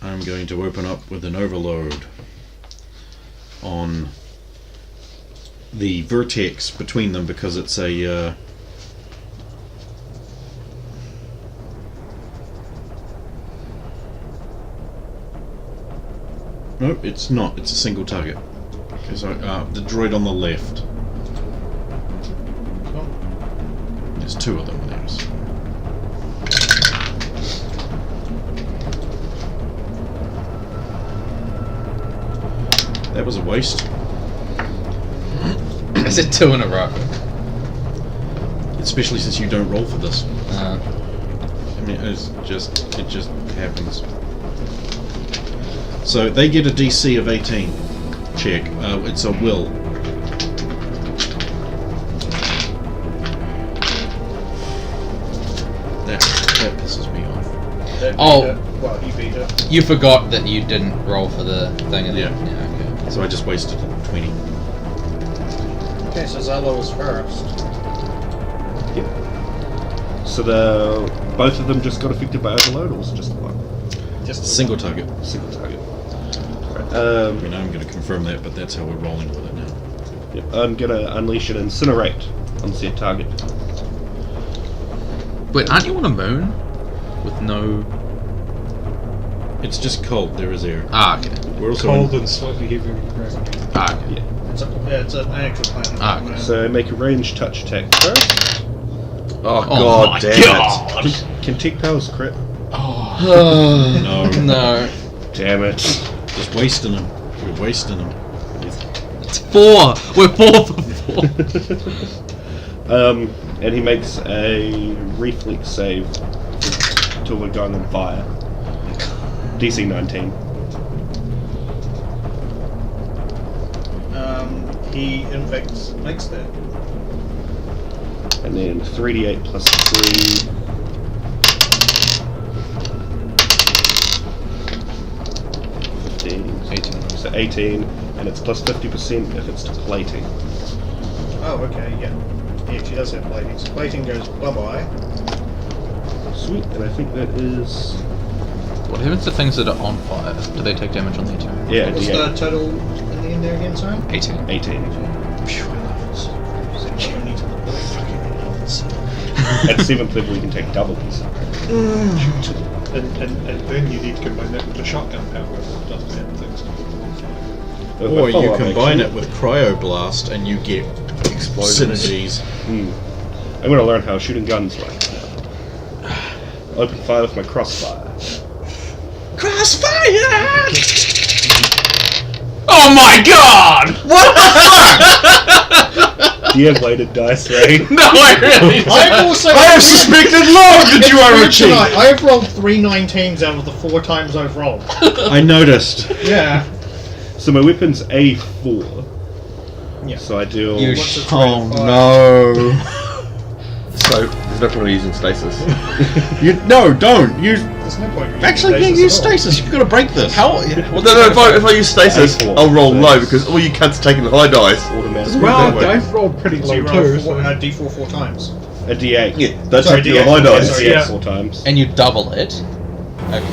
I'm going to open up with an overload on the vertex between them because it's a no, it's not. It's a single target. Okay, so the droid on the left. There's two of them there. So. That was a waste. Is it 2 in a row? Especially since you don't roll for this. I mean, it just happens. So they get a DC of 18. Check. It's a will. That pisses me off. Well, he beat it. You forgot that you didn't roll for the thing. Yeah. Okay. So I just wasted 20. Okay, so Zalo was first. Yep. So both of them just got affected by overload, or was it just the one? Just Single target. Single target. I mean, I'm going to confirm that, but that's how we're rolling with it now. Yep. I'm gonna unleash an incinerate on said target. Wait, aren't you on a moon? With no... It's just cold. There is air. Ah, okay. We're also Cold and slightly heavier than gravity. Ah, okay. Yeah. It's an actual planet. Ah, okay. So make a ranged touch attack first. Oh God my damn God. it! Can Tech Powers crit? No. No. Damn it! Just wasting them. We're wasting them. It's 4! We're 4 for 4. And he makes a reflex save until we're going on fire. DC 19. He in fact makes that. And then 3d8 plus 3. 15. 18. So 18, and it's plus 50% if it's to plating. Oh, okay, yeah. He actually does have plating. So plating goes bye-bye. Sweet, and I think that is... What happens to things that are on fire? Do they take damage on their turn? Yeah, What's D8. the total in the end there again, sorry? 18. 18. Phew, I love this. So you don't need to look At 7th level you can take double this. And then you need to combine that with the shotgun power, which does bad things. Or you combine it with Cryoblast and you get synergies. I'm going to learn how shooting guns work. Open fire with my crossfire. Crossfire! Oh my God! What the fuck? Do you have weighted dice, Ray? No, I really don't. I've also... I have suspected long that you are a cheat! I have rolled 3 19s out of the 4 times I've rolled. I noticed. Yeah. So my weapon's A4. Yeah. So I deal... Oh no. So, there's no point in using stasis. No, don't. There's no point in Actually, using use stasis at all. stasis. You've got to break this. How? Well, no, if I use stasis, A4. I'll roll So low it's- because all you cunts are taking the high dice. automatically. Well, that way. I've rolled pretty So low you too. roll So. D4 4 times. A D8. Yeah, don't Sorry, take the D8. high Yeah, dice. sorry. D8 Yeah. 4 times. And you double it? Okay.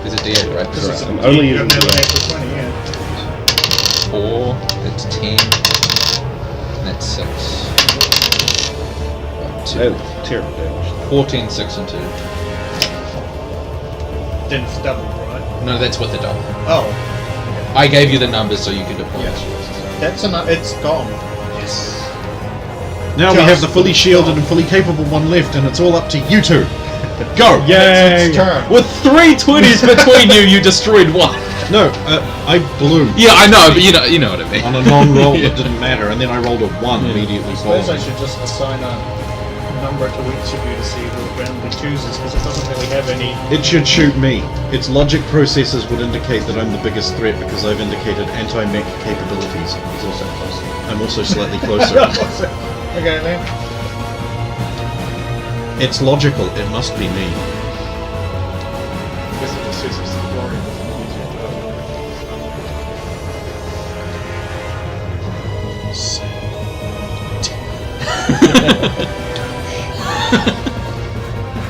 Is it D8, right? Because it's I'm only you using have D8. extra 20, yeah. 4, that's 10, that's 6. 2. Oh, terrible damage. 14, 6, and 2. Then it's doubled, right? No, that's with the double. Oh. I gave you the numbers so you could deploy it. That's enough. It's gone. Yes. Now we have the fully shielded and fully capable one left, and it's all up to you two. Go! It's turn. With 3 20s between you, you destroyed one. No, I blew. Yeah, I know, but you know what I mean. On a non-roll that didn't matter, and then I rolled a 1 immediately I suppose I following. should just assign a number to each of you to see who randomly chooses, because it doesn't really have any... It should shoot me. Its logic processes would indicate that I'm the biggest threat because I've indicated anti-mech capabilities. He's also close. I'm also slightly closer. Okay, then. It's logical. It must be me. I guess it just says it's the glory of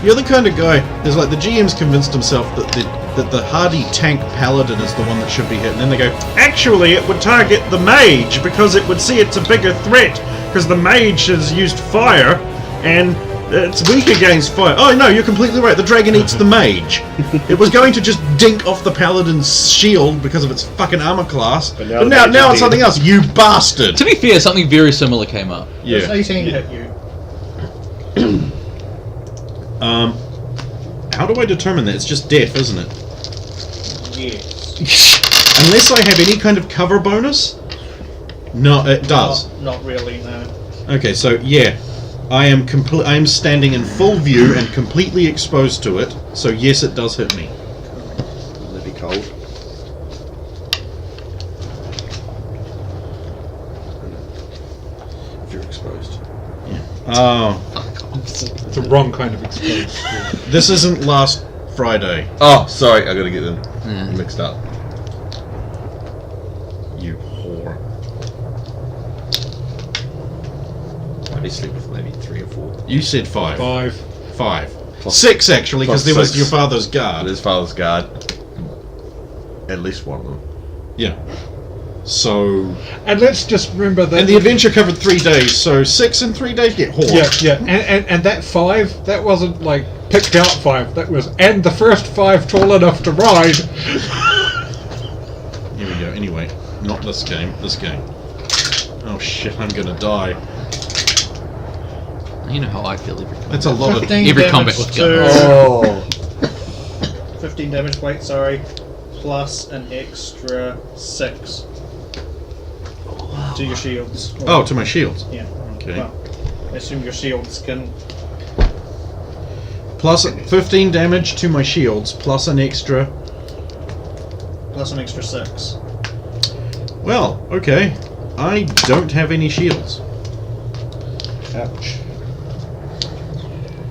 You're the kind of guy. There's like the GM's convinced himself that that the hardy tank paladin is the one that should be hit, and then they go, Actually, it would target the mage because it would see it's a bigger threat because the mage has used fire and it's weak against fire. Oh no, you're completely right. The dragon eats the mage. It was going to just dink off the paladin's shield because of its fucking armor class, but now now, the mage it's is something dead. else. You bastard! To be fair, something very similar came up. Does yeah. 18 hit you? How do I determine that? It's just death, isn't it? Yes. Unless I have any kind of cover bonus? No, it does. Not really, no. Okay, so yeah, I am standing in full view and completely exposed to it. So yes, it does hit me. Wouldn't it be cold? If you're exposed. Oh, It's the wrong kind of exposed. this isn't last Friday. Oh, sorry, I gotta get them mixed up. You whore. I need to sleep with maybe 3 or 4. You said 5. 5. 5. Plus- 6 actually, because plus there was 6. your father's And guard. his father's guard. At least one of them. Yeah. So, And let's just remember that. and the adventure covered 3 days. So 6 in 3 days. Get whore. Yeah. And that 5, that wasn't like picked out 5. That was, and the first 5 tall enough to ride. Here we go. Anyway, not this game. This game. Oh shit! I'm gonna die. You know how I feel every time. That's a lot of. 15 Every damage combat with to- guns. Oh! 15 damage, wait, sorry. Plus an extra 6 to your shields. Oh, to my shields. Yeah. Okay. Well, I assume your shields can. Plus 15 damage to my shields, plus an extra. Plus an extra 6. Well, okay. I don't have any shields. Ouch.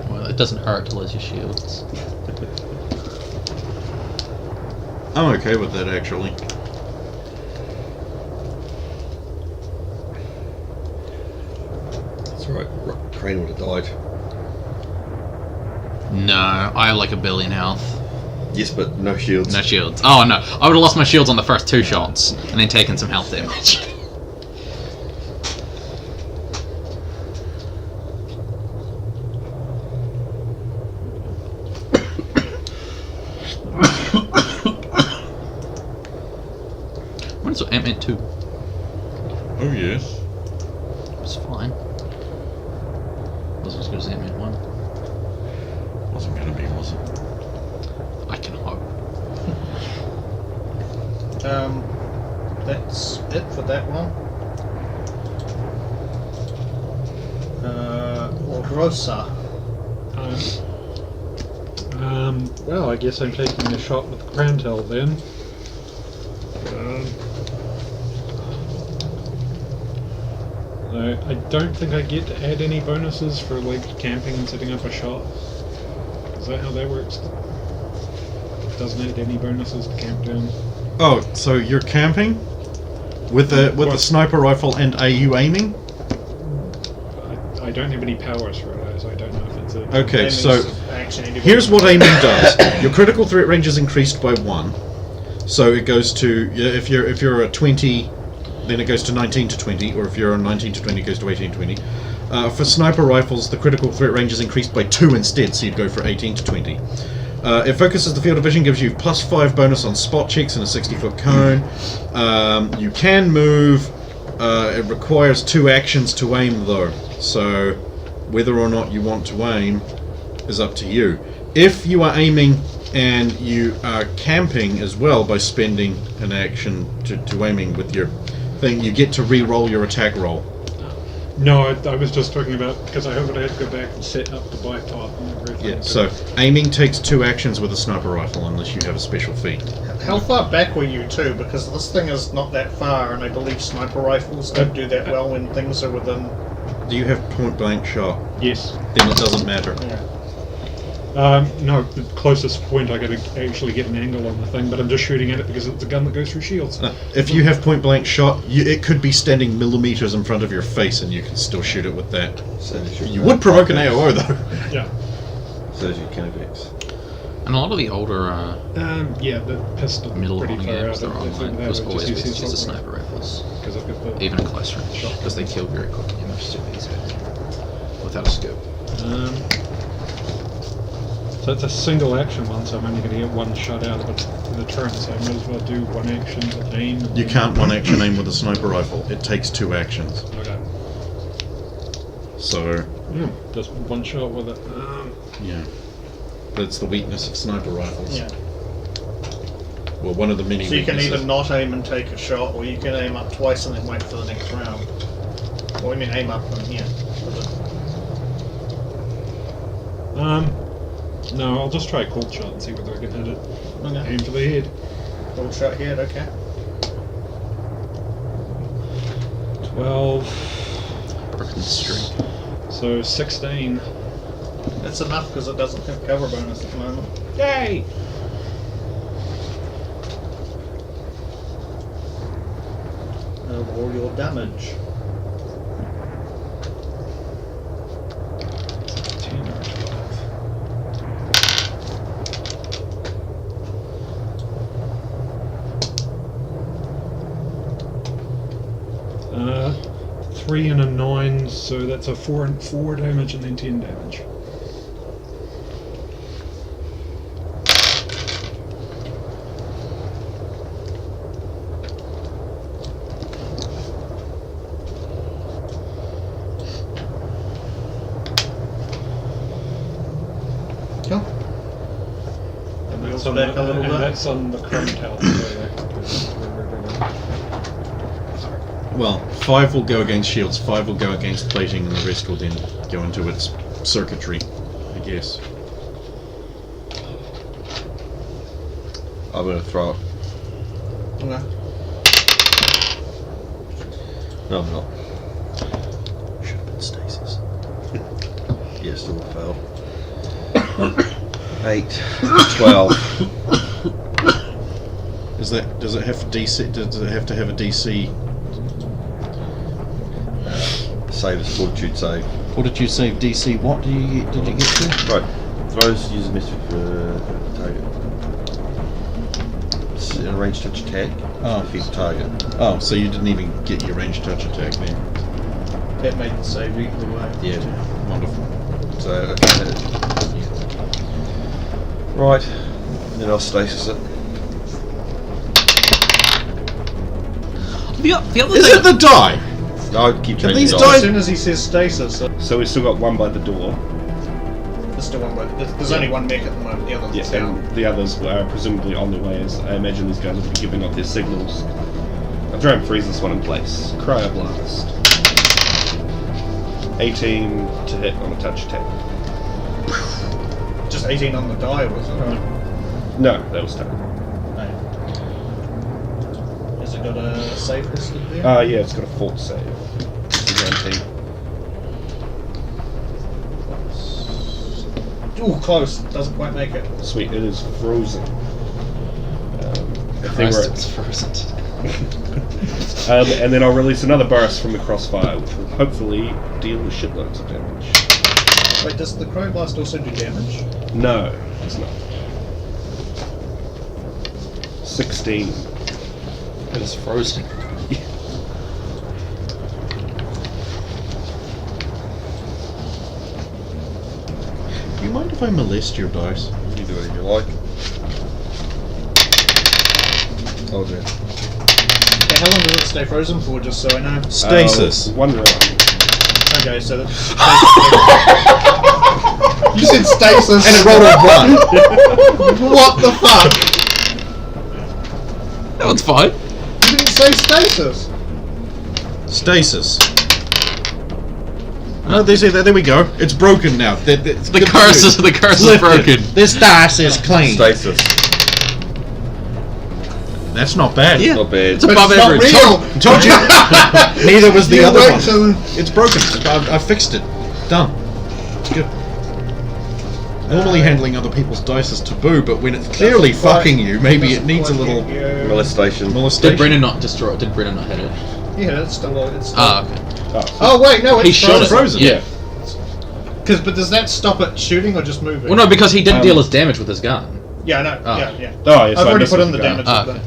Well, it doesn't hurt to lose your shields. I'm okay with that actually. That's right. Crane would have died. No, I have like 1 billion health. Yes, but no shields. No shields. Oh no, I would have lost my shields on the first 2 shots and then taken some health damage. When is Ant-Man 2? Oh yes. It was fine. Wasn't as good as Ant-Man 1. Wasn't gonna be, was it? I can hope. That's it for that one. Rosa. Well, I guess I'm taking a shot with Grantel then. I don't think I get to add any bonuses for like camping and setting up a shot. Is that how that works? It doesn't add any bonuses to camp down. Oh, so you're camping with the sniper rifle, and are you aiming? I don't have any powers for it, so I don't know if it's a... Okay, Aiming's so action individual. here's what aiming does. Your critical threat range is increased by 1, so it goes to if you're a 20, then it goes to 19 to 20, or if you're a 19 to 20, it goes to 18 to 20. For sniper rifles, the critical threat range is increased by 2 instead, so you'd go for 18 to 20. It focuses the field of vision, gives you +5 bonus on spot checks in a 60-foot cone. You can move. It requires 2 actions to aim, though. So whether or not you want to aim is up to you. If you are aiming and you are camping as well by spending an action to aiming with your thing, you get to re-roll your attack roll. No, I was just talking about, because I hope I had to go back and set up the bipod and everything. Yeah, so aiming takes 2 actions with a sniper rifle unless you have a special feat. How far back were you too? Because this thing is not that far, and I believe sniper rifles don't do that well when things are within. Do you have point blank shot? Yes. Then it doesn't matter. Yeah. No, the closest point I could actually get an angle on the thing, but I'm just shooting at it because it's a gun that goes through shields. If you have point blank shot, it could be standing millimeters in front of your face and you can still shoot it with that. So You would provoke an AOO though. Yeah. So there's your Kinevex. And a lot of the older Yeah, the pistol middle pretty modern far games, out. they're online. It was always used to use the sniper rifles, Because I've got the... even in close range, because they kill very quickly and they're super easy without a scope. So it's a single action one, so I'm only going to get one shot out of it in the turn, so I might as well do one action with aim. You can't one action aim with a sniper rifle. It takes 2 actions. Okay. So, Just one shot with it. yeah. That's the weakness of sniper rifles. Yeah. Well, one of the many So you can weaknesses. either not aim and take a shot, or you can aim up twice and then wait for the next round. Or I mean aim up and yeah. No, I'll just try a cold shot and see whether I can hit it. Okay. Aim for the head. Full shot here, okay. 12. Broken streak. So 16. That's enough because it doesn't have cover bonus at the moment. Yay! Roll your damage. 10 or 12. 3 and a 9, so that's a 4 and 4 damage and then 10 damage. Cool. And Wheels that's on back the, a little and bit. that's on the chrome towel. So that goes where we're going. Well, 5 will go against shields, 5 will go against plating, and the rest will then go into its circuitry, I guess. I'm going to throw it. Okay. No, I'm not. Should have been stasis. Yeah, still failed. 8, 12. Does it have DC? Does it have to have a DC? Save is fortitude save. Fortitude save DC. What did you get to? Right. Throws, use a mystery for target. A ranged touch attack. Oh. Defeat target. Oh, so you didn't even get your ranged touch attack then. That made the save either way. Yeah. Wonderful. So, okay. Right. Then I'll stasis it. The other Is thing, it the die? No, I keep changing these the die- As dice. soon as he says stasis, So we've still got one by the door. there's still one. There's only one mech at the moment. The other's Yes, down. and the others are presumably on their way, as I imagine these guys will be giving off their signals. I'll try and freeze this one in place. Cryoblast. 18 to hit on a touch attack. Just 18 on the die, was it? Right. No, that was terrible. Has it got a save listed there? Yeah, it's got a fort save. It's a 19. Ooh, close. Doesn't quite make it. Sweet, it is frozen. If they Christ, were- it's frozen. and then I'll release another burst from the crossfire, which will hopefully deal with shitloads of damage. Wait, does the cryoblast also do damage? No, it's not. 16. It is frozen. Do you mind if I molest your dice? You can do whatever you like. Oh dear. Okay, how long does it stay frozen for, just so I know? Stasis. 1 round. Okay, so that's... You said stasis! And it rolled a 1. What the fuck? That one's fine. You didn't say stasis! Stasis. Oh, there we go. It's broken now. The curse is broken. This dice is clean. Stasis. That's not bad. Yeah. Not bad. It's above It's not average. real! Told you. Neither was the You other wait one. till- It's broken. I fixed it. Done. It's good. Normally handling other people's dice is taboo, but when it's clearly Doesn't quite- fucking you, maybe it doesn't needs a quite little get you. Molestation. molestation. Did Brennan not destroy it? Did Brennan not hit it? Yeah, it's still... It's still Ah, okay. Oh wait, no, it's He shot it. Frozen. Yeah. But does that stop it shooting or just moving? Well, no, because he didn't deal his damage with his gun. Yeah, no, Oh. yeah. Oh, yes, I've already this put was in the the guy. damage. Ah, of okay.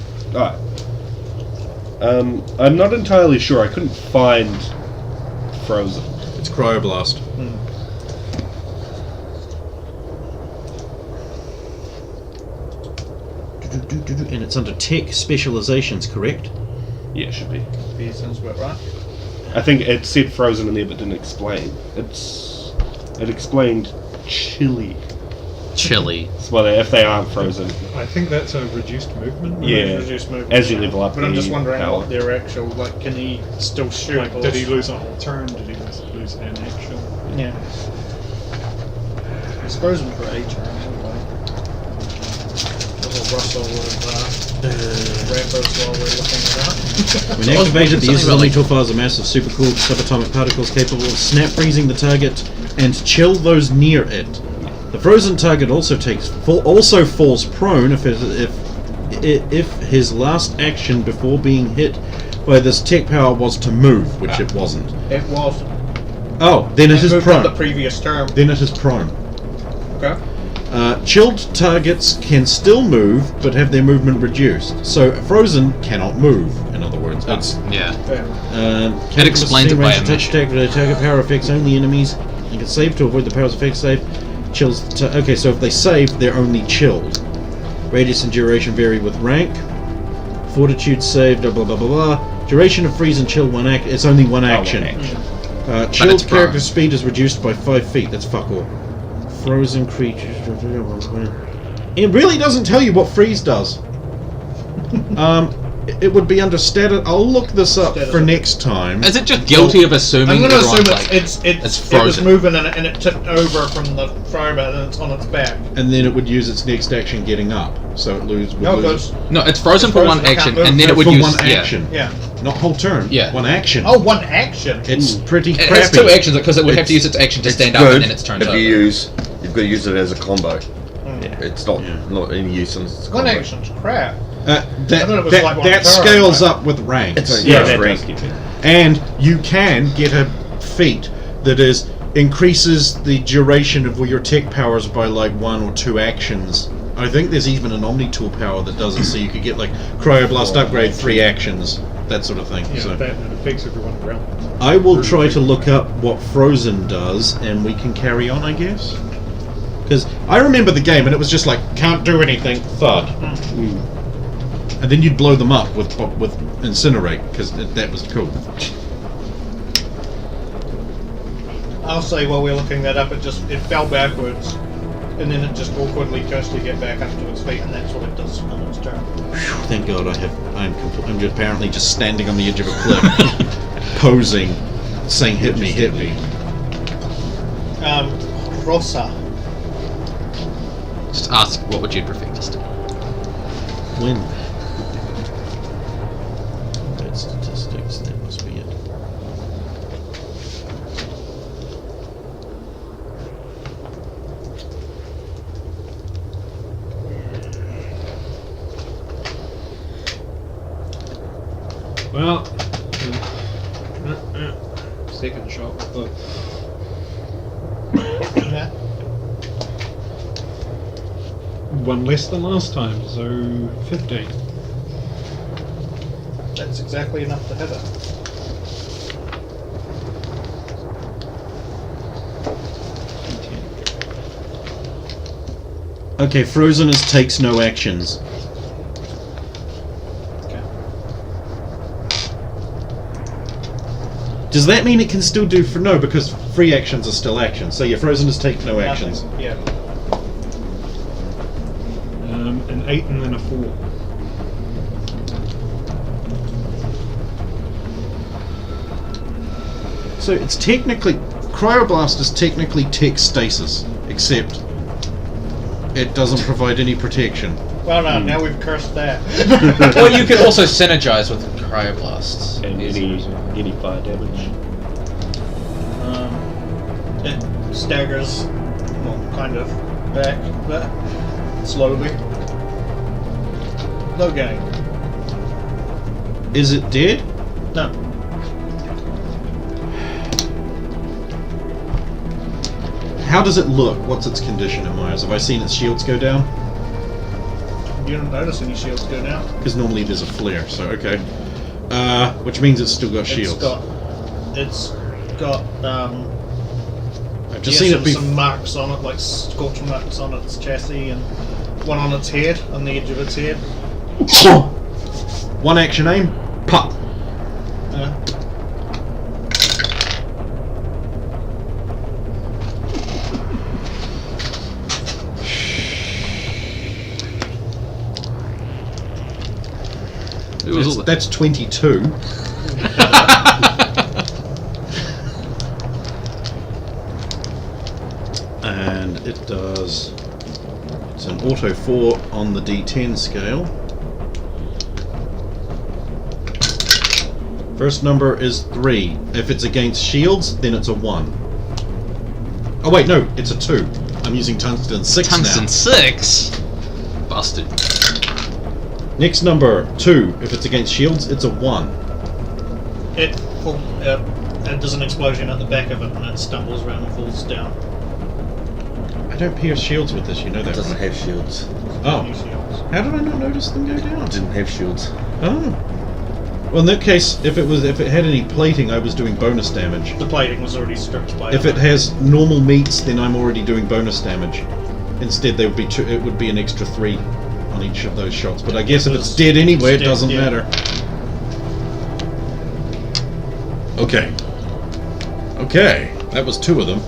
Alright. I'm not entirely sure. I couldn't find Frozen. It's Cryoblast. And it's under tech specializations, correct? Yeah, it should be. the sounds about right. I think it said Frozen in there, but didn't explain. It explained chili. Chili. Well, if they aren't frozen, I think that's a reduced movement. yeah. Reduced movement. As you level up, But I'm just the wondering power. what their actual, like, can he still shoot? Like, did he lose a whole turn? Did he lose an action? Yeah. He's frozen for a turn anyway. Little rustle of rappers while we're looking it up. When activated, the something uses about, only like- 12 files of massive supercooled subatomic particles capable of snap freezing the target and chill those near it. The frozen target also falls prone if his last action before being hit by this tech power was to move, which it wasn't. It was. Oh, then it is moved on prone. the previous term. Then it is prone. Okay. Chilled targets can still move, but have their movement reduced. So frozen cannot move. In other words, it's Yeah. Yeah. It explains it by touch omission. attack. The target power affects only enemies. You can save to avoid the power's effect save. Chills. Okay, so if they save, they're only chilled. Radius and duration vary with rank. Fortitude saved. Blah blah blah blah. Duration of freeze and chill one act. It's only one action. Chilled it's prone. character speed is reduced by 5 feet. That's fuck all. Frozen creatures. It really doesn't tell you what freeze does. It would be under status. I'll look this up Status. for next time. Is it just guilty of assuming I'm going to everyone's assume like, it's it's it was frozen. moving and it tipped over from the fireball and it's on its back. And then it would use its next action getting up. So it would No, lose because No, it's frozen It's for frozen, one it can't action, move. and then it would for use one action. yeah. Not whole turn. Yeah. One action. Oh, one action. It's pretty It crappy. has two actions because it would have to use its action to It's stand up, good and then its turns if over. you've got to use it as a combo. Yeah. It's not any use unless it's a One combo. action's crap. That I thought it was that, like one that turn, scales right? up with rank. It's Yeah, it's that rank. does keep it. And you can get a feat that is increases the duration of your tech powers by like 1 or 2 actions. I think there's even an Omni tool power that does it, so you could get like Cryoblast upgrade 3 actions, that sort of thing. Yeah, So that affects everyone around. I will try to look up what Frozen does, and we can carry on, I guess. Because I remember the game, and it was just like can't do anything, thud, and then you'd blow them up with incinerate, because that was cool. I'll say while we're looking that up, it fell backwards, and then it just awkwardly tries to get back up to its feet, and that's what it does on its turn. Thank God I'm just apparently just standing on the edge of a cliff, posing, saying "Hit me, hit me." Rossa. Just ask what would you prefer us to do? When? Bad statistics. That must be it. Well, second shot with the Yeah. one less than last time, so 15. That's exactly enough to hit it. Okay, Frozen takes no actions. Okay. Does that mean it can still do for no? Because free actions are still actions. So yeah, Frozen take no actions. Nothing. Yeah. An 8 and then a 4. So it's technically Cryoblast is technically tech stasis, except it doesn't provide any protection. Well, no, now we've cursed that. Well, you could also synergize with cryoblasts. And any fire damage. It staggers, well, kind of back, but slowly. No gain. Is it dead? No. How does it look? What's its condition in my eyes? Have I seen its shields go down? You don't notice any shields go down. Because normally there's a flare, so okay. Which means it's still got shields. It's got I've just seen it some marks on it, like scorch marks on its chassis, and one on its head, on the edge of its head. One action aim, pop. That's 22. And it does. It's an auto 4 on the D10 scale. First number is 3. If it's against shields, then it's a 1. Oh wait, no, it's a 2. I'm using tungsten 6 Tungsten now. 6? Busted. Next number 2. If it's against shields, it's a 1. It does an explosion at the back of it, and it stumbles around and falls down. I don't pierce shields with this, you know that, It doesn't right? have shields. Oh. Any shields. How did I not notice them go down? It didn't have shields. Oh. Well, in that case, if it had any plating, I was doing bonus damage. The plating was already stripped by If it has normal meats, then I'm already doing bonus damage. Instead, there would be it would be an extra 3 on each of those shots. But I guess if it's dead anyway, it dead, doesn't yeah. matter. Okay. Okay, that was 2 of them.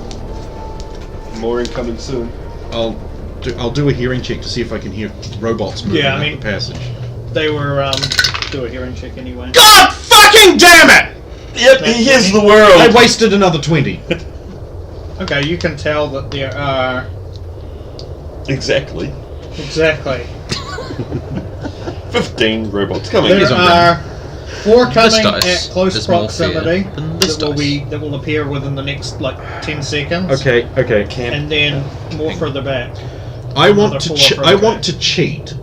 More incoming soon. I'll do a hearing check to see if I can hear robots moving Yeah, I up mean- the passage. They were do a hearing check anyway. God fucking damn it! Yep, That's he hears funny. the world! I wasted another 20. Okay, you can tell that there are Exactly. 15 robots coming. there Here's a are 4 coming dice at close is more fear proximity than this dice. that will appear within the next like 10 seconds. Okay. And then more further back. I want Another to. four I further want back. to cheat.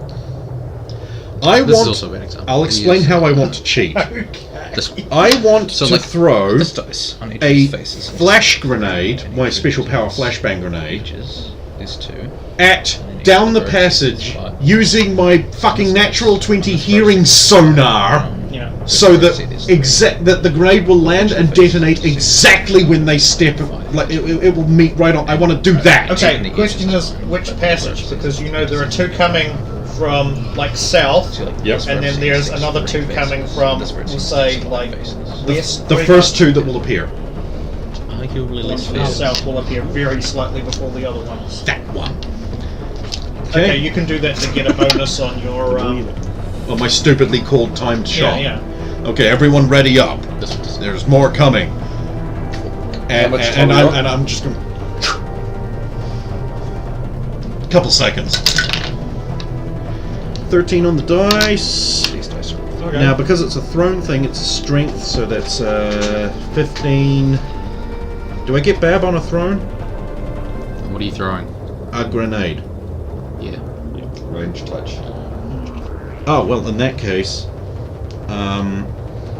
This is also a bad example. I'll explain how I want to cheat. This, I want So, to like, throw this dice on each of a his faces. flash grenade, my special power flashbang grenade, Which is these 2. at down the passage Right. using my fucking natural 20 hearing sonar, Yeah. so that that the grenade will land and detonate exactly when they step. Like it will meet right on. I want to do that. Okay, the question is which passage, because you know there are 2 coming from like south, Yep. and then there's another 2 coming from, we'll say, like west. The first 2 that will appear. Arguably One less from the fear. south will appear very slightly before the other ones. That one. Okay, you can do that to get a bonus on your. Well, my stupidly called timed shot. Yeah. Okay, everyone ready up. There's more coming. And I'm just going. Couple seconds. 13 on the dice. These dice are Okay. Now, because it's a thrown thing, it's a strength, so that's 15. Do I get Bab on a thrown? What are you throwing? A grenade. Yeah. Range touch. Oh, well, in that case,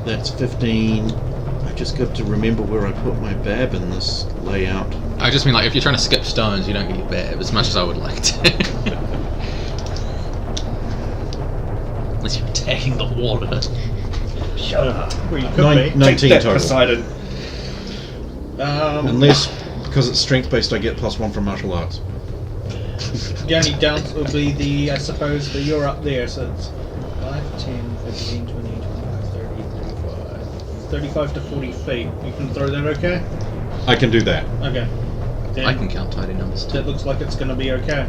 that's 15. I just got to remember where I put my Bab in this layout. I just mean, like, if you're trying to skip stones, you don't get your bab as much as I would like to. Unless you're attacking the water. Well, you could be. 19 That total. Poseidon. Unless, because it's strength based, I get +1 from martial arts. The only downs will be the, I suppose, that you're up there, so it's 5, 10, 15, 20, 25, 30, 35. 35 to 40 feet. You can throw that okay? I can do that. Okay. Then I can count tidy numbers too. that looks like it's going to be okay.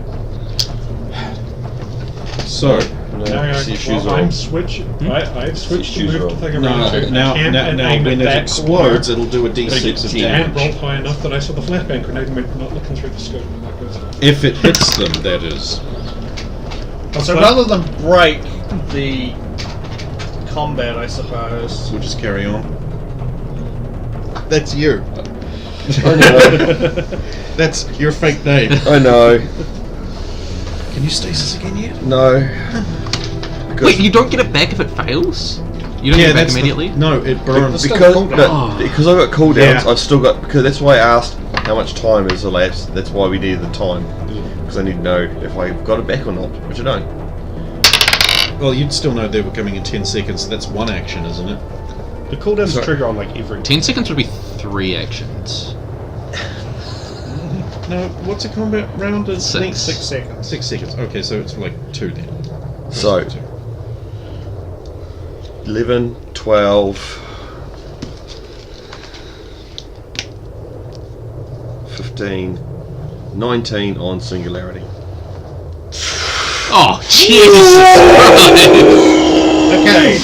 So, See shoes I'm off. switching. I've switched to shoes move are the off. thing no, around. now And aim when at it that explodes, corner. it'll do a d6 of Gotta get And roll damage. high enough that I saw the flashbang grenade and not looking through the scope. Like this. If it hits them, that is. So rather than break the combat, I suppose. We'll just carry on. That's you. I know. That's your fake name. I know. Can you stasis again yet? No. Because Wait, you don't get it back if it fails? You don't get it back immediately? No, it burns. because cooldown. no, because I've got cooldowns, Yeah. I've still got, because that's why I asked how much time is elapsed. That's why we needed the time, because I need to know if I've got it back or not, which I don't. Well, you'd still know they were coming in 10 seconds. So that's one action, isn't it? The cooldowns trigger on like every. 10 seconds would be 3 actions. No, what's a combat round? Is 6. 6 seconds. 6 seconds. Okay, so it's like 2 then. So 11, 12, 15, 19 on Singularity. Oh, Jesus Christ! Okay.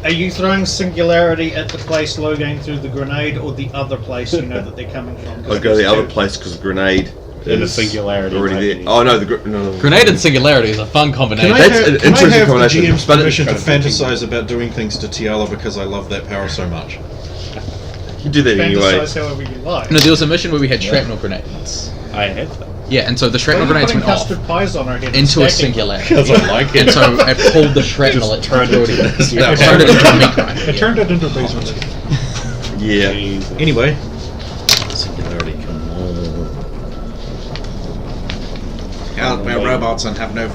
Are you throwing Singularity at the place Logan threw the grenade, or the other place you know that they're coming from? I'll go to the other place because grenade And the is Singularity already might there. be- Oh no, no. Grenade and Singularity is a fun combination. Can I That's have, an can I interesting have the combination, GM's but it- permission to kind of thinking. fantasize about doing things to Tiala because I love that power so much? You do that anyway. Fantasize however you like. No, there was a mission where we had shrapnel grenades. I have them. Yeah, and so the Why are shrapnel you grenades putting went off custard pies on our head and into a stacking them? Singularity. Because I like it. And so it pulled the shrapnel and turned threw it it into in. this. It turned it into a meat grinder. It turned it into a basement. Yeah. Jesus. Anyway, Singularity, come on. Help, we're robots and have no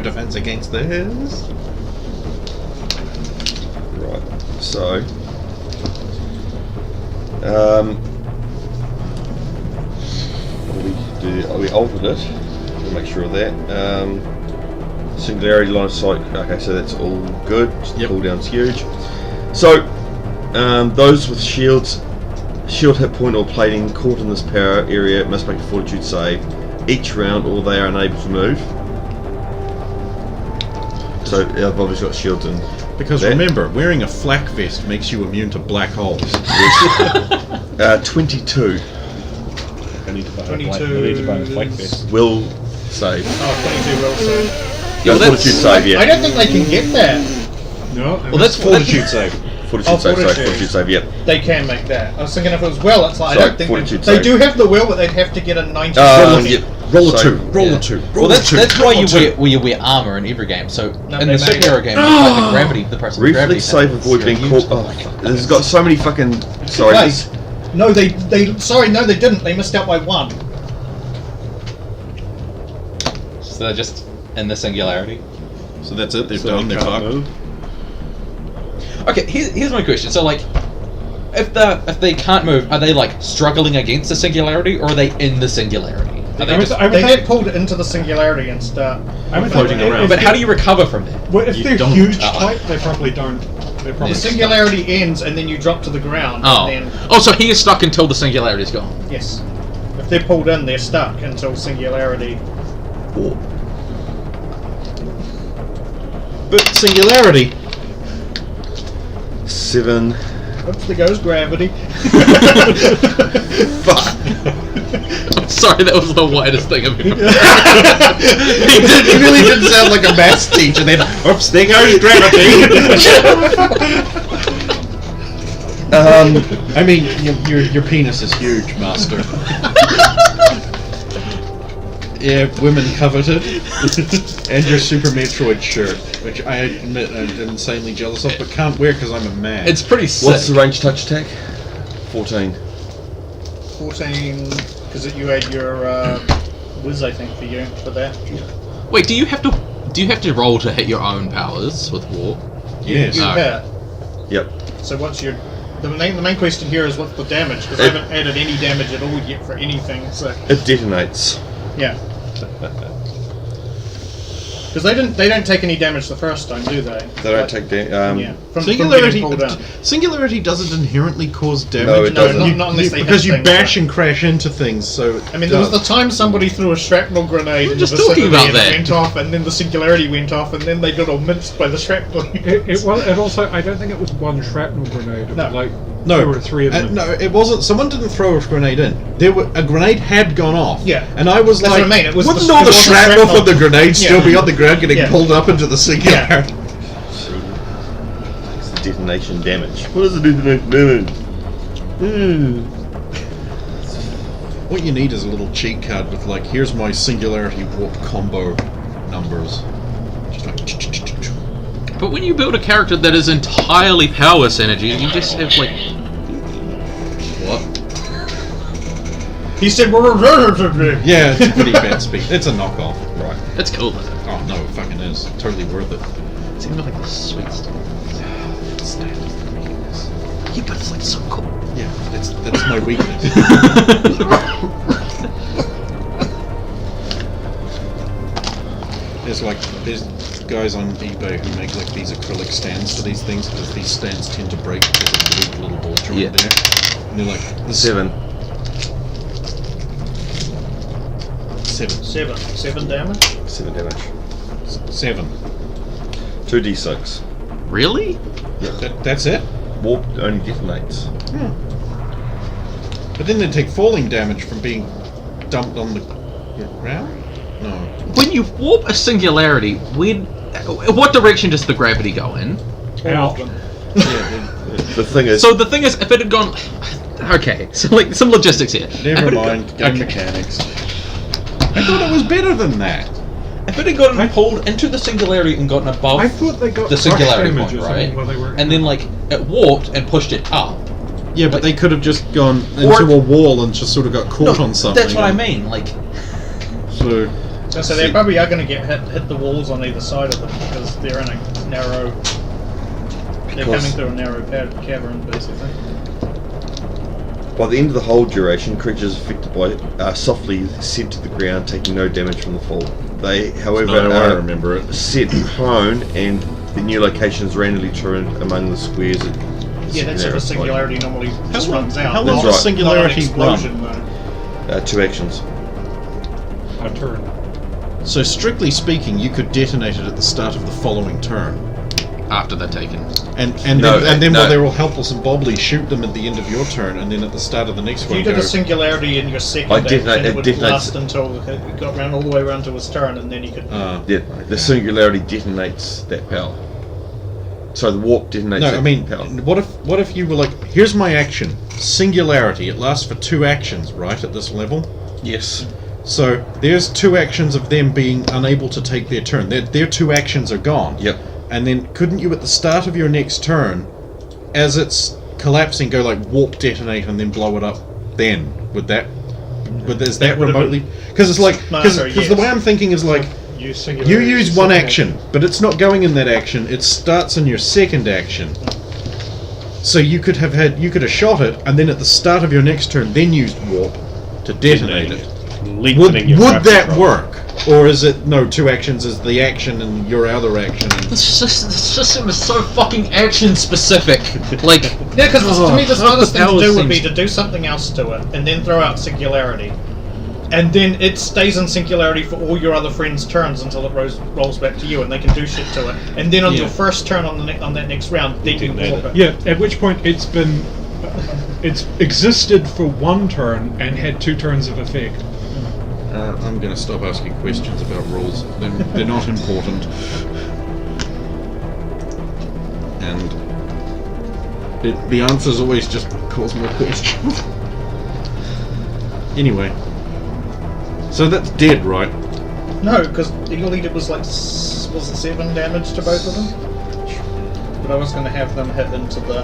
defense against this. Right. So. What do we do? Oh, we altered it. We'll make sure of that. Singularity line of sight. Okay, so that's all good. Yep. Cooldown's huge. So, those with shields, shield hit point or plating caught in this power area must make a fortitude save each round, or they are unable to move. So I've obviously got shields in. Because There. remember, wearing a flak vest makes you immune to black holes. 22 I need to buy 22 I need to buy a flak vest. will save. Oh, 22 will save. Yeah, well, Fortitude save, yeah. I don't think they can get that. No, Well, that's Fortitude save. Fortitude Oh, save, sorry, fortitude. fortitude save, yep. They can make that. I was thinking if it was will, it's like Sorry, I don't think fortitude they save. do have the will, but they'd have to get a 90. Yep. Roll a So- 2. Roll Yeah. a 2. Well, Roll a 2. that's why roll a 2. you wear armor in every game. So No, in they the make Sekiro it. game, like the gravity, the person with gravity Reflex save, powers, avoid you're being immune caught. to Oh, black fuck. This has got so many fucking. Sorry. Wait. No, they sorry, no, they didn't. They missed out by 1. So they're just in the Singularity. So that's it. They've So done. they They're can't fucked. move. Okay, here's my question. So like, if they can't move, are they like struggling against the Singularity, or are they in the Singularity? Are they just, I would They think- get pulled into the Singularity and start. I would floating think- around. if but they- how do you recover from that? Well, if You they're don't. huge Oh. type, they probably don't. They probably The Singularity ends and then you drop to the ground. Oh, And then, oh, so he is stuck until the Singularity's gone. yes. If they're pulled in, they're stuck until Singularity. But Singularity. 7. Oops, there goes gravity. Fuck. I'm sorry, that was the widest thing I've ever heard. He really did sound like a maths teacher. Then, oops, there goes gravity. I mean, your penis is huge, master. Yeah, women coveted. And your Super Metroid shirt, which I admit I'm insanely jealous of, but can't wear because I'm a man. It's pretty sick. What's the range touch attack? 14. 14, because you had your whiz, I think, for you for that. Wait, do you have to roll to hit your own powers with warp? yes. You Oh. hit. Yep. So what's your? The main question here is what's the damage? Because I haven't added any damage at all yet for anything. So It detonates. yeah. Because they don't take any damage the first time, do they? They don't take damage. Yeah. From Singularity, getting pulled in. Singularity doesn't inherently cause damage. No, it doesn't. Not unless they because hit you things, bash right? and crash into things. So I mean, there was the time somebody threw a shrapnel grenade in the just talking vicinity about and that. it went off, and then the Singularity went off, and then they got all minced by the shrapnel. It also, I don't think it was one shrapnel grenade. It No. was like no, 2 or 3 of them. no, it wasn't. Someone didn't throw a grenade in. A grenade had gone off. Yeah. and I was That's like, what I mean, it was wouldn't the- all it the wasn't shrapnel shrapnel. from the grenade still Yeah. be on the ground, getting Yeah. pulled up into the Singularity? It's the detonation damage. What is the detonation damage? What you need is a little cheat card with like, here's my Singularity warp combo numbers. Just like. But when you build a character that is entirely power synergy, you just have like What? He said, Yeah, it's a pretty bad speed. It's a knockoff. Right. that's cool. Oh no, it fucking is. Totally worth it. Seems like the sweet stuff. Yeah, but it's like so cool. Yeah, that's my weakness. There's guys on eBay who make like these acrylic stands for these things because these stands tend to break because of the weak little ball joint Yeah. there. And they're like this 7. 7. 7 damage. 7 damage. 7. 2d6. Really? That's it. Warp only detonates. But then they take falling damage from being dumped on the ground. No. When you warp a singularity, what direction does the gravity go in? Out. The thing is, So the thing is, if it had gone, okay, so like some logistics here. Never If it had mind. Game okay. mechanics. I thought it was better than that. If it had gotten pulled into the singularity and gotten above I thought they got the singularity crush point, damage or right? something while they were And then like it warped and pushed it up. Yeah, but they could have just gone Or- into a wall and just sort of got caught on something. That's what I mean. Like, So So they probably are going to get hit the walls on either side of them because they're in a narrow. They're coming through a narrow cavern, basically. by the end of the whole duration, creatures affected by softly sent to the ground, taking no damage from the fall. They, however, No, I are remember it. set prone, and the new locations randomly turned among the squares. Yeah, that's how the singularity normally just runs out. how Not- long does not singularity an explosion, though. 2 actions. A turn. So strictly speaking, you could detonate it at the start of the following turn, after they're taken. and No, then no. while they're all helpless and bobbly, shoot them at the end of your turn, and then at the start of the next If one you did go. a singularity in your second I detonate- action, it it would detonates- last until it got round all the way around to his turn, and then you could. Yeah, the singularity detonates that power. So the warp detonates No, that I mean, power. what if you were like, here's my action, singularity. It lasts for 2 actions, right? At this level. Yes. So there's 2 actions of them being unable to take their turn. Their 2 actions are gone. Yep. And then couldn't you at the start of your next turn, as it's collapsing, go like warp detonate and then blow it up? Then is that That would've remotely? Because it's like because smarter, the way I'm thinking is like Use you singularity. use one action, but it's not going in that action. It starts in your second action. So you could have shot it, and then at the start of your next turn, then used warp to detonate it. Would Lengthening your drive that control. work? Or is it, no, 2 actions is the action and your other action? And The system is so fucking action specific. Like, Yeah, because to me the smartest thing to power do would be seems- to do something else to it, and then throw out singularity. And then it stays in singularity for all your other friends' turns until it rolls back to you, and they can do shit to it. And then on Yeah. your first turn on that next round, then you Detonate warp it. it. Yeah, at which point it's existed for 1 turn and had 2 turns of effect. I'm going to stop asking questions about rules. They're not important. And the answers always just cause more questions. Anyway. So that's dead, right? No, because all he did was like, was it 7 damage to both of them? But I was going to have them hit into the,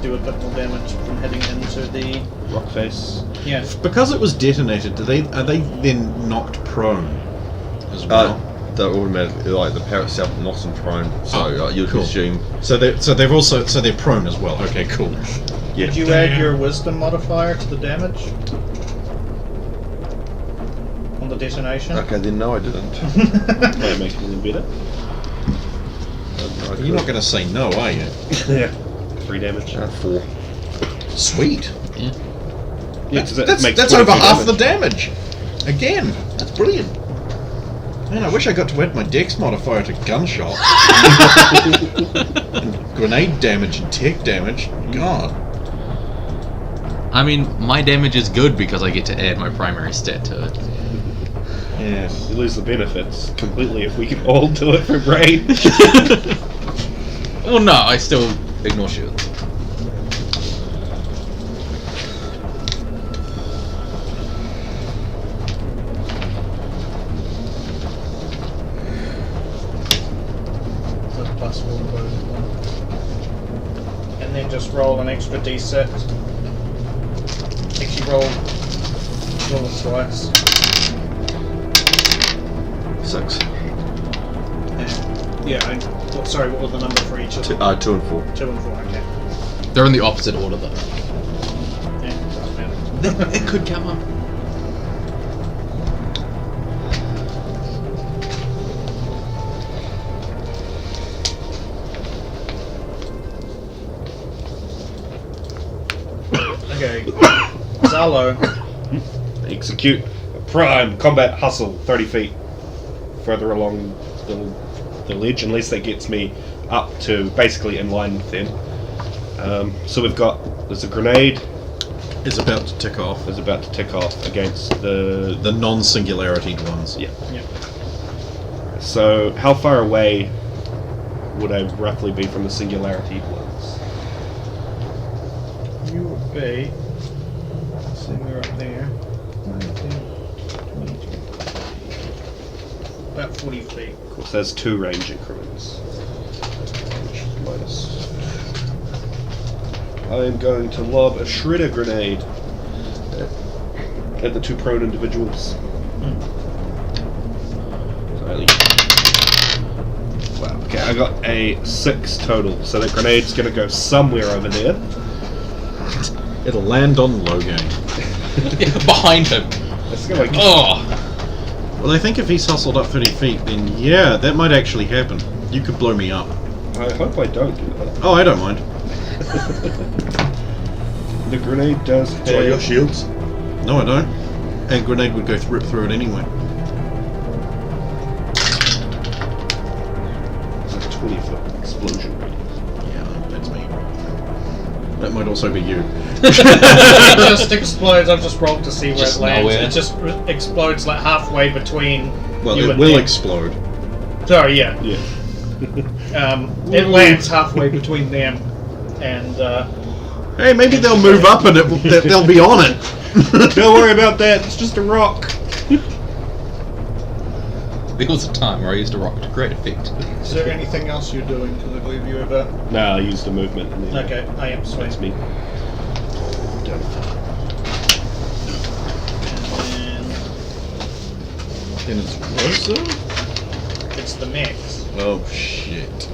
do a bit more damage from hitting into the, Rock face. yeah. Because it was detonated, are they then knocked prone as well? They're automatically, like the power itself knocks them prone, so you'll cool. assume. So they're prone as well. Okay, cool. Yeah. Did you add your wisdom modifier to the damage? On the detonation? Okay, then no, I didn't. Might make it a little better. You're not going to say no, are you? Yeah. 3 damage. 4. Sweet. yeah. Yeah, 'cause that That's makes over 22 half the damage. Again, that's brilliant. Man, I wish I got to add my dex modifier to gunshot. And grenade damage and tech damage. God. I mean, my damage is good because I get to add my primary stat to it. Yes. You lose the benefits completely if we can all do it for range. Well, no, I still ignore shields. So plus 4 both of them. And then just roll an extra d6. Actually roll it twice. 6. And Yeah. Sorry, what was the number for each of them? 2 and 4. 2 and 4. Okay. They're in the opposite order though. Yeah, doesn't matter. It could come up. Okay. Zalo. Execute a prime combat hustle 30 feet further along the ledge, unless that gets me up to basically in line with them. So there's a grenade It's about to tick off. is about to tick off against the The non-singularity ones. yeah. Yeah. So how far away would I roughly be from the singularity ones? You would be. So we're up there. 19, 22, about 40 feet. Of course, there's 2 range increments. Which is minus. I am going to lob a shredder grenade at the 2 prone individuals. Wow. Okay, I got a 6 total, so the grenade's going to go somewhere over there. It'll land on Logan. Behind him. It's going to Oh. Well, I think if he's hustled up 30 feet, then yeah, that might actually happen. You could blow me up. I hope I don't do that. Oh, I don't mind. The grenade does Do you want your have... shields? No, I don't. A grenade would go rip through it anyway. It's a 20-foot explosion radius. Yeah, that's me. That might also be you. It just explodes. I've just rolled to see where Just it lands. nowhere. It just explodes like halfway between Well, you it and will them. explode. Sorry, yeah. Yeah. It lands halfway between them and Hey, maybe they'll move up and they'll be on it. Don't worry about that, it's just a rock. There was a time where I used a rock to great effect. is there anything else you're doing? Because I believe you ever. No, I used the movement. And then Okay, I am sweet. That's me. Done. And it's closer? It's the mix. Oh, shit.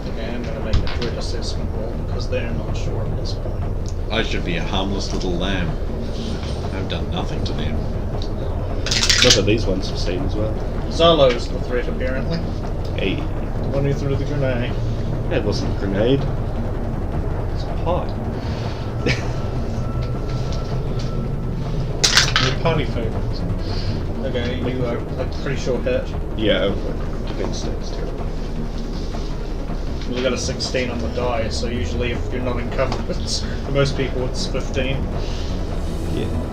Okay, I'm gonna make a grid assessment roll because they're not sure at this point. I should be a harmless little lamb. I've done nothing to them. Look at these ones I've seen as well. Zalo's the threat apparently. Hey, The one who threw the grenade. that wasn't a grenade. It's a pot. Your party favorites. Okay, you are like pretty sure hit. Yeah, defense stats terrible. We got a 16 on the die, so usually if you're not in cover, for most people it's 15. Yeah.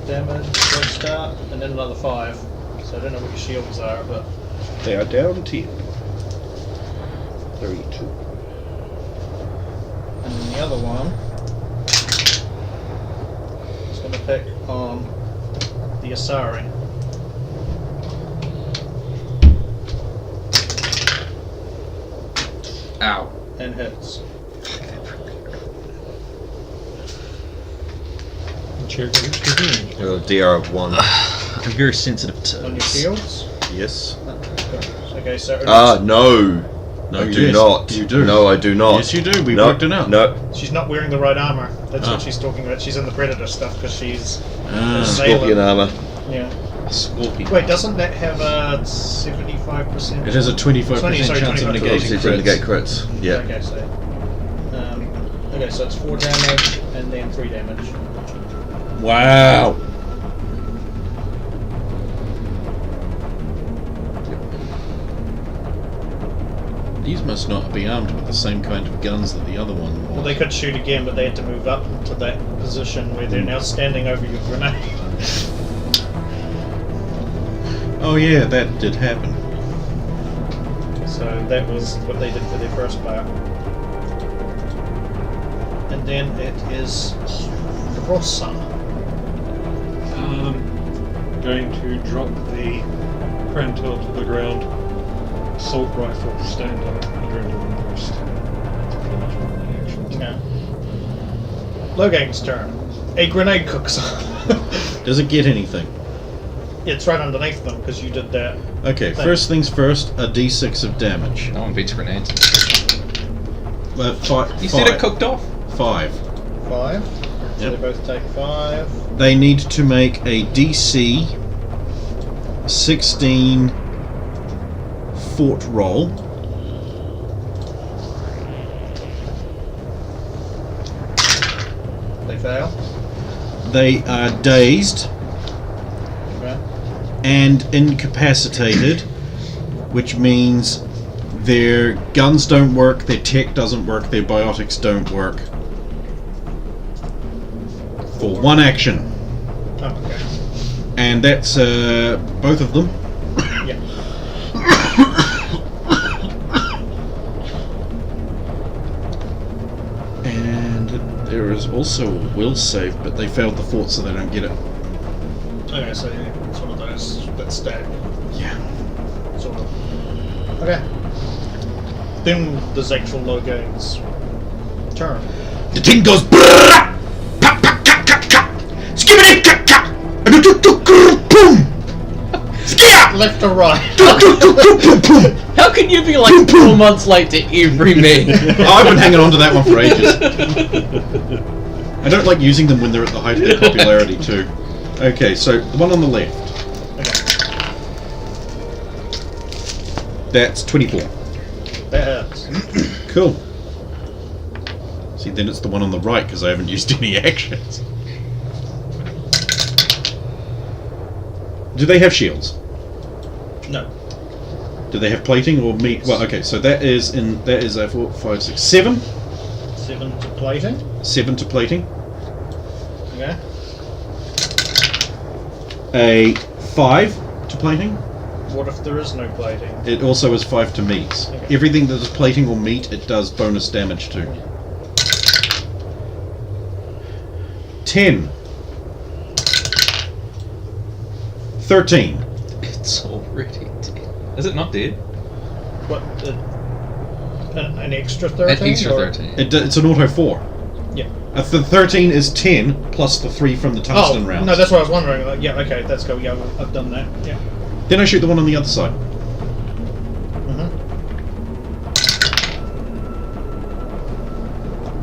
Damage for a start, and then another 5. So I don't know what your shields are, but They are down 10. 32. and then the other one is going to pick on the Asari. Ow. And hits. Check the range. A DR of 1. I'm very sensitive to On your shields. Yes. Okay, so No. No, I yes, do not. you do. No, I do not. Yes, you do. We no, worked it out. No. she's not wearing the right armor. That's Ah. what she's talking about. She's in the Predator stuff because she's Ah. Scorpion armor. yeah. Scorpion. Wait, doesn't that have a 75%? It has a 25% sorry, chance of 25%. negating Obviously, to negate crits. crits. Yeah. Okay, so it's 4 damage and then 3 damage. Wow. These must not be armed with the same kind of guns that the other one was. Well, they could shoot again, but they had to move up to that position where they're now standing over your grenade. Oh yeah, that did happen. So that was what they did for their first part. And then it is Rossa. Going to drop the Krantor to the ground. Assault rifle, stand up, adrenaline burst. To finish one of the actions. Okay. Logain's turn. A grenade cooks on. Does it get anything? It's right underneath them because you did that. Okay, Thing. first things first, a d6 of damage. No one beats grenades. You said it cooked off? 5. 5. So Yep. they both take 5. They need to make a DC 16 fort roll. They fail. They are dazed Okay. and incapacitated, which means their guns don't work, their tech doesn't work, their biotics don't work. For one action. Oh, okay. And that's both of them. Yeah. And there is also a will save, but they failed the fort, so they don't get it. Okay, so yeah, it's one of those that stack. Yeah. Sort of. Okay. Then there's actual Logain's turn. The thing goes brrrr, pop, pop, ka, ka, ka, skibbity, ka, ka, and do, do, grr, boom, skia, Left or right? do, do, do, do, boom, boom. How can you be like 4 months late to every me? I've been hanging on to that one for ages. I don't like using them when they're at the height of their popularity too. Okay, so the one on the left. Okay. That's 24. That hurts. Cool. See, then it's the one on the right because I haven't used any actions. Do they have shields? No. Do they have plating or meat? Well, okay, so that is a 4, 5, 6, 7. 7 to plating. 7 to plating. Okay. A 5 to plating. What if there is no plating? It also is 5 to meats. Okay. Everything that is plating or meat, it does bonus damage to. 10. 13. It's already dead. Is it not dead? What? An extra 13? An extra or- 13. It's an auto 4. Yeah. The 13 is 10 plus the 3 from the tungsten rounds. No, that's what I was wondering. Like, yeah, okay, that's cool. Yeah, I've done that. Yeah. Then I shoot the one on the other side. Mm-hmm.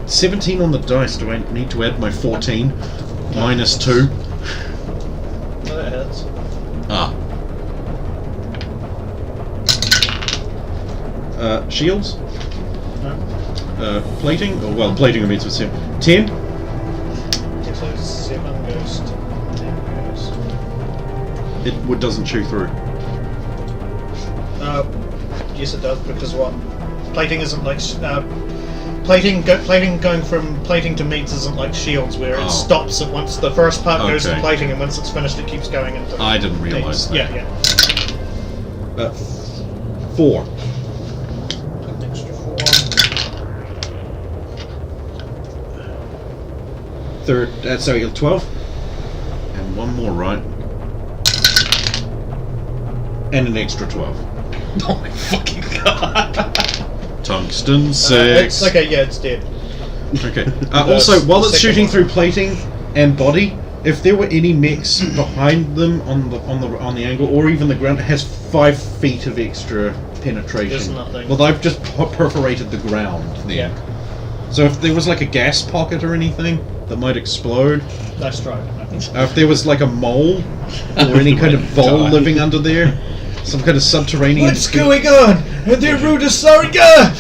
17 on the dice. Do I need to add my 14? Minus 2. No, that hits. Ah. Shields? No. Plating? Oh, well, plating means with 7. 10? Yeah, so 7 goes to 10 goes. It doesn't chew through. Yes, it does, because what? Plating isn't like... plating going from plating to meats isn't like shields, where Oh. it stops at once the first part goes to Okay. plating, and once it's finished it keeps going into I didn't realise things. that. Yeah. 4. An extra 4. Third, sorry, 12. And one more, right? And an extra 12. Oh my fucking god. Tungsten 6. It's okay, yeah, it's dead. Okay. Also, while it's second shooting one. through plating and body, if there were any mechs behind them on the angle, or even the ground, it has 5 feet of extra penetration. There's nothing. Well, I've just perforated the ground then. Yeah. So if there was like a gas pocket or anything that might explode, Nice try. if there was like a mole or any kind of vole living under there, some kind of subterranean. What's going on? They're rude as sorry God!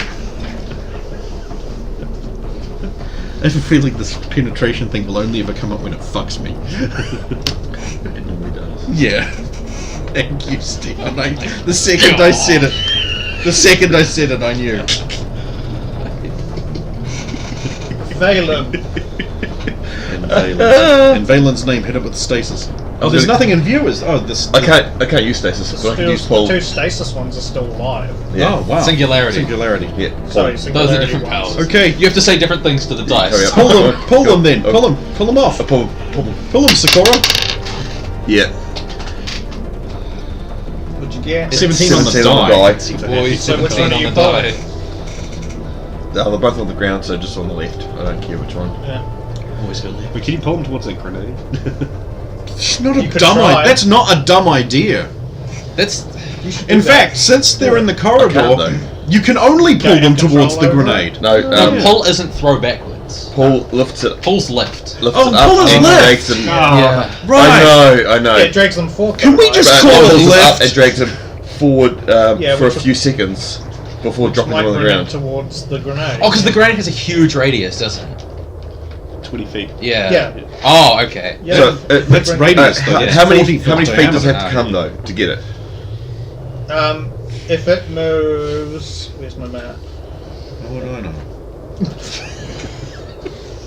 I have a feeling this penetration thing will only ever come up when it fucks me. It normally does. Yeah. Thank you, Stephen. The second I said it, I knew. Valen. And Valen's name hit it with stasis. Oh, there's nothing in viewers. Oh, this. I can't use stasis, but I can use The pull. two stasis ones are still live. Yeah. Oh wow. Singularity. Singularity. Yeah. Sorry, Those are singularity different ones. powers. Okay. You have to say different things to the dice. Hurry up. Pull them then. Oh. Pull them off. Pull. Pull them, Sakura. Yeah. What'd you get? 17 on the 17 on the die. die. Boys, So which 17 one are on you the die. They're both on the ground, so just on the left. I don't care which one. Yeah. Always go left. But can you pull them towards that grenade? It's not a You could dumb try. idea. That's not a dumb idea. That's You should do In that. fact, since they're in the corridor, though. you can only pull Don't them have towards the control over it? grenade. No, no, pull isn't throw backwards. Paul lifts it. Pull's left. Lifts Oh, it up pull is and left. drags him. Yeah. Right. I know. Yeah, it drags them forward. Can we right? just But call it it pulls left? up and drags him forward Yeah, for a which- few seconds before dropping Might him on the bring ground. it towards the grenade. Oh, because the grenade has a huge radius, doesn't it? 20 feet. Yeah. Yeah. Oh, okay. Yeah, So, That's radius, though. Yeah. how many 40 foot feet does it have diameter. to come though to get it? If it moves, where's my map? What do I know?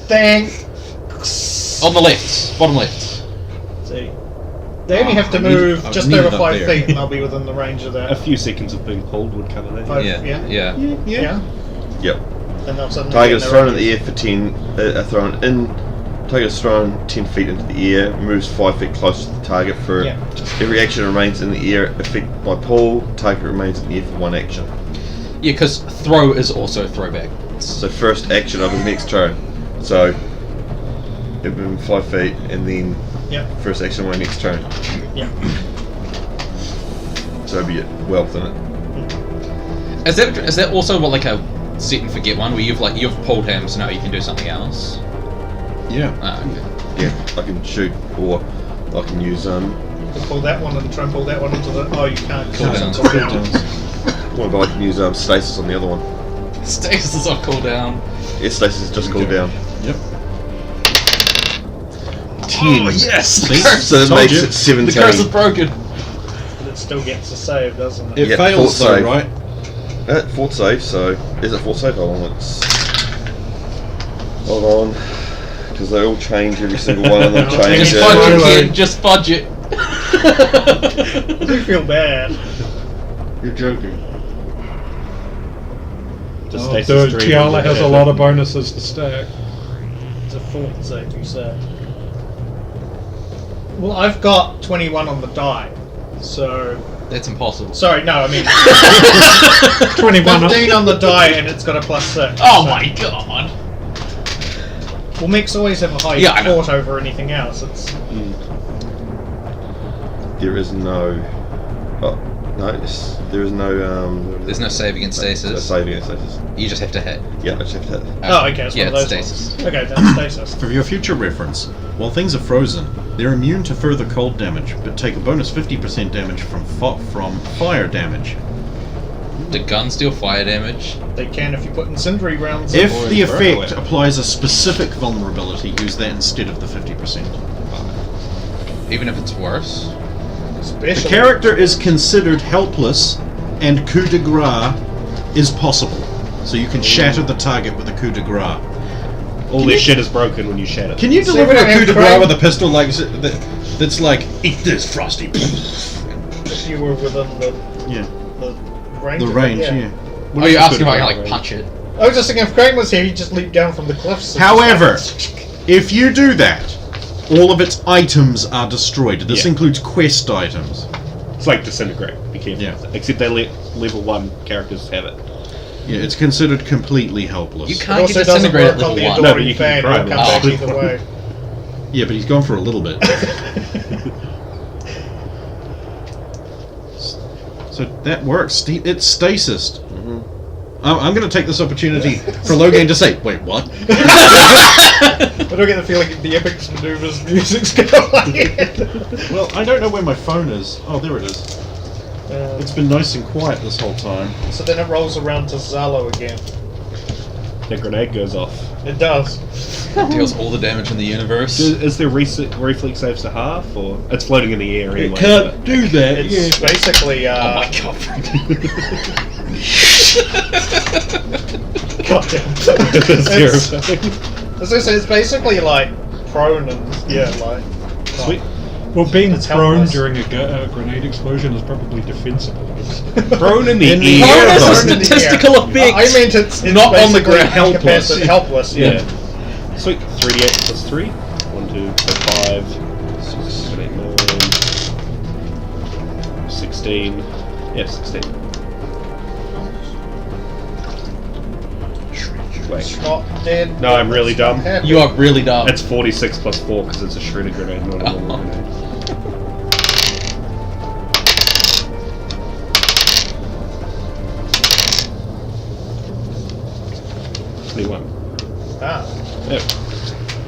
Thanks. On the left. Bottom left. See, they only have to I need- move I just need over it up 5 there. feet, and I'll be within the range of A that. few seconds of being pulled would cover that. Five, Yeah. yeah. Yeah. Yeah. Yep. And they'll suddenly Target be is in their thrown in the range. air for 10. Thrown in. Target is thrown 10 feet into the air. Moves 5 feet closer to the target for Yeah. every action remains in the air. Affected by pull, target remains in the air for one action. Yeah, because throw is also throw backwards. So first action of his next turn. So it been 5 feet, and then Yeah. first action of my next turn. Yeah. So it'd be well within it. Is that also what like a set and forget one where you've pulled him, so now you can do something else? Yeah. Ah, okay. Yeah, I can shoot, or I can use You can pull that one and try and pull that one into the. Oh, you can't. Cooldowns. well, but I can use stasis on the other one. Status is on cooldown. Yeah, stasis is just cooled down. Yep. 10. Yes! So that Told makes you. it 17. The curse is broken. But it still gets a save, doesn't it? It Yeah, fails fort though, save. right? Fort save, so is it fort save? Hold on, hold on, because they all change. Every single one of them changes. Just fudge it, kid. Just fudge it. I do feel bad. You're joking. Just Oh, stasis the dream. Tiala has a lot of bonuses to stack. It's a fort save, you said. Well, I've got 21 on the die, so. That's impossible. Sorry, no, I mean 21. 15 on the die, and it's got a +6. Oh so- my god. Well, mechs always have a high Yeah, I know. fort over anything else. It's There is no. Oh, no, there is no. There's no save against stasis. Save against stasis. You just have to hit. Yeah, I just have to hit. oh, okay, it's Yeah, one of it's those stasis. ones. Okay, that's stasis. For your future reference, while things are frozen, they're immune to further cold damage, but take a bonus 50% damage from fire damage. The guns deal fire damage. They can if you put incendiary rounds. If in. the effect applies a specific vulnerability, use that instead of the 50%. Even if it's worse. The Special. character is considered helpless, and coup de grace is possible. So you can shatter the target with a coup de grace. All their shit is broken when you shatter. Can you So deliver we don't a coup have de grace crane? with a pistol that's like, eat this, Frosty? If you were within Yeah, the range. the of it, range, yeah. yeah. Oh, you're asking if I can like punch it. I was just thinking if Crane was here, he'd just leap down from the cliffs. and However, just- if you do that, all of its items are destroyed. This Yeah. includes quest items. It's like disintegrate. Be careful. Yeah. Except they let level 1 characters have it. Yeah, it's considered completely helpless. You it can't also get doesn't disintegrated work at on the level 1. No, but adoring you can fan. try It'll it. come Oh. back either way. Yeah, but he's gone for a little bit. So that works. It's stasis. I'm going to take this opportunity for Logan to say, wait, what? I don't get the feeling the Epics Maneuvers music's going. Well, I don't know where my phone is. Oh, there it is. It's been nice and quiet this whole time. So then it rolls around to Zalo again. The grenade goes off. It does. Deals all the damage in the universe. Is there reflex saves to half, or it's floating in the air anyway? do that. It's basically. Oh my god. God damn. Zero. As I say, it's basically like prone and yeah, like. Sweet. Well, being It's thrown helpless. during a grenade explosion is probably defensible. Thrown in the In the air. air, Bonus though. is Thrown in the statistical air. effect. I meant it's Not on the basically ground. incapacitated, helpless. Yeah. Yeah. Sweet. 3d8 plus 3. 1, 2, 4, 5, 6, 7, 8, 9, 16. Yeah, 16. Wait. It's not dead. No, I'm really It's not dumb. happy. You are really dumb. It's 46 plus 4 because it's a shredded grenade, not a normal grenade. Ah. Yep.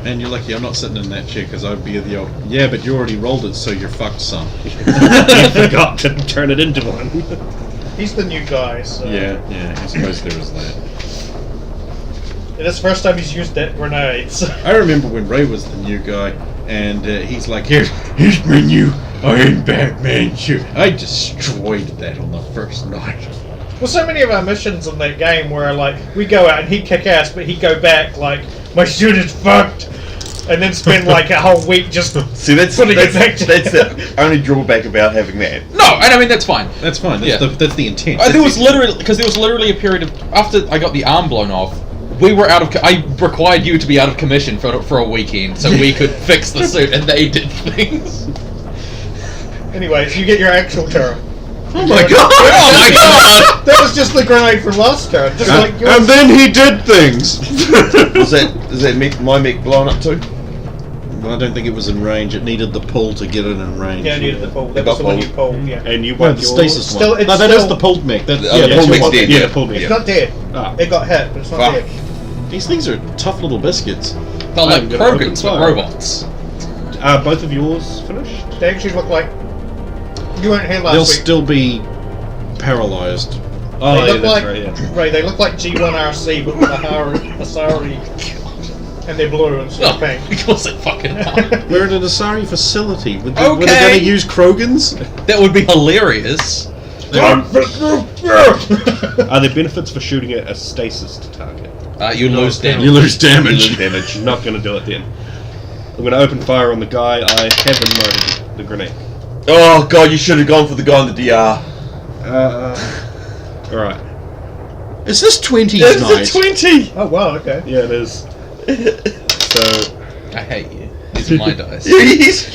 And you're lucky I'm not sitting in that chair because I'd be the old. Yeah, but you already rolled it, so you're fucked, son. You forgot to turn it into one. He's the new guy, so. Yeah, I suppose there was that. It is the first time he's used that grenades. I remember when Ray was the new guy, and he's like, here's my new Iron Batman shoot. I destroyed that on the first night. Well, so many of our missions in that game where, like, we go out and he'd kick ass, but he'd go back, like, my suit is fucked, and then spend, like, a whole week just See, that's putting it back that's together. the only drawback about having that. No, and I mean that's fine. That's fine. That's, Yeah. that's the intent. There was literally a period of after I got the arm blown off. We were out of. I required you to be out of commission for a weekend so we could fix the suit, and they did things. Anyways, you get your actual turn. Oh my god! Oh my god! That was just the grenade from last turn. Just like yours. And then he did things! Is that my mech blown up too? Well, I don't think it was in range. It needed the pull to get it in range. Yeah, I needed the pull. That got was the one you pulled. pulled, yeah. And you Well, won the your... stasis Still- one. it's No, that is still- the pulled mech. That's, The yeah, pulled that's mech's your dead. Yeah, the pull me. It's not dead. Ah. It got hit, but it's not Fuck. dead. These things are tough little biscuits. They're like I'm gonna Krogans, open but fire. robots. Both of yours finished? They actually look like. You weren't here last They'll week. still be paralyzed. Oh, They yeah, look that's like right, yeah. Ray, they look like G1RC, but with a Asari, and they're blue instead Oh, of pink. because they fucking are. We're in an Asari facility. Were they Okay. going to use Krogans? That would be hilarious. Are there benefits for shooting at a stasis to target? You lose damage. You lose damage. Damage. Not going to do it then. I'm going to open fire on the guy I haven't loaded the grenade. Oh god, you should have gone for the guy on the DR. Alright. Is this 20 That's tonight? a 20! Oh wow, okay. Yeah, it is. So, I hate you. These are my dice. He's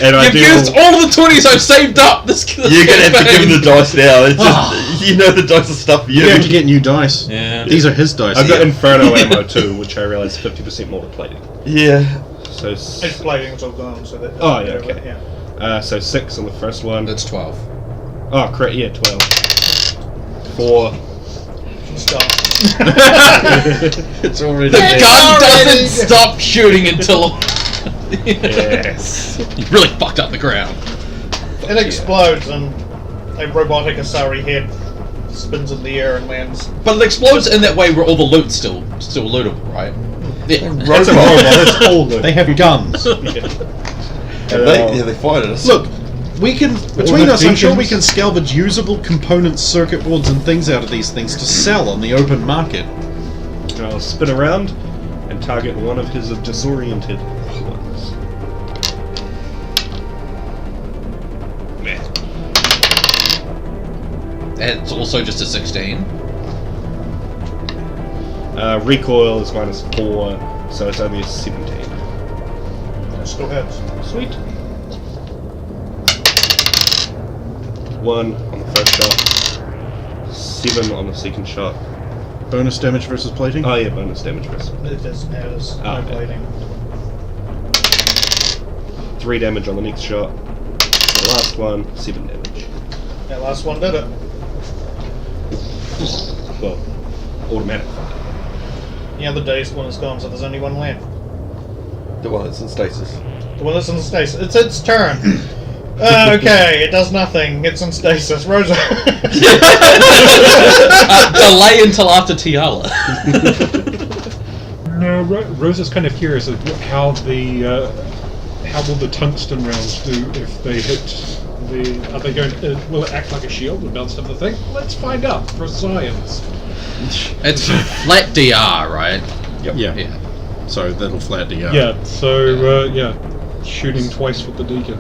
and I You've do used all the 20s I've saved up. This You're gonna have to give him the dice now. It's just, you know the dice are stuff for you. You have to get new dice. Yeah. These are his dice. I've got Inferno ammo too, which I realize is 50% more to plating. Yeah. So, It's plating's all gone, so that. Oh, yeah, doesn't matter, okay. Yeah. so 6 on the first one. That's 12. Oh, correct, yeah, 12. 4. Stop. It's already The there. gun doesn't stop shooting until Yes. you really fucked up the ground. It explodes and a robotic Asari head spins in the air and lands. But it explodes in that way where all the loot's still lootable, right? Yeah. That's a robot, that's all good. They have guns. They fired at us. Look, we can between the us. I'm sure we beacons. can salvage usable components, circuit boards, and things out of these things to sell on the open market. I'll spin around and target one of his disoriented ones. It's also just a 16. Recoil is -4, so it's only a 17. It still hits. Sweet. 1 on the first shot, 7 on the second shot. Bonus damage versus plating. Oh yeah, bonus damage first. It doesn't have Ah, no okay. plating. 3 damage on the next shot. The last one, 7 damage. That last one did it. Well, automatic. The other day's one is gone, so there's only one left. The one that's in stasis. The one that's in stasis. It's its turn. Okay, it does nothing. It's in stasis. Rosa. Delay until after Tiala. No, Rosa's kind of curious of how will the tungsten rounds do if they hit the? Are they going? Will it act like a shield and bounce off the thing? Let's find out for science. It's flat DR, right? Yeah. Yeah. So that'll flat the Yeah. So yeah. shooting twice with the deacon.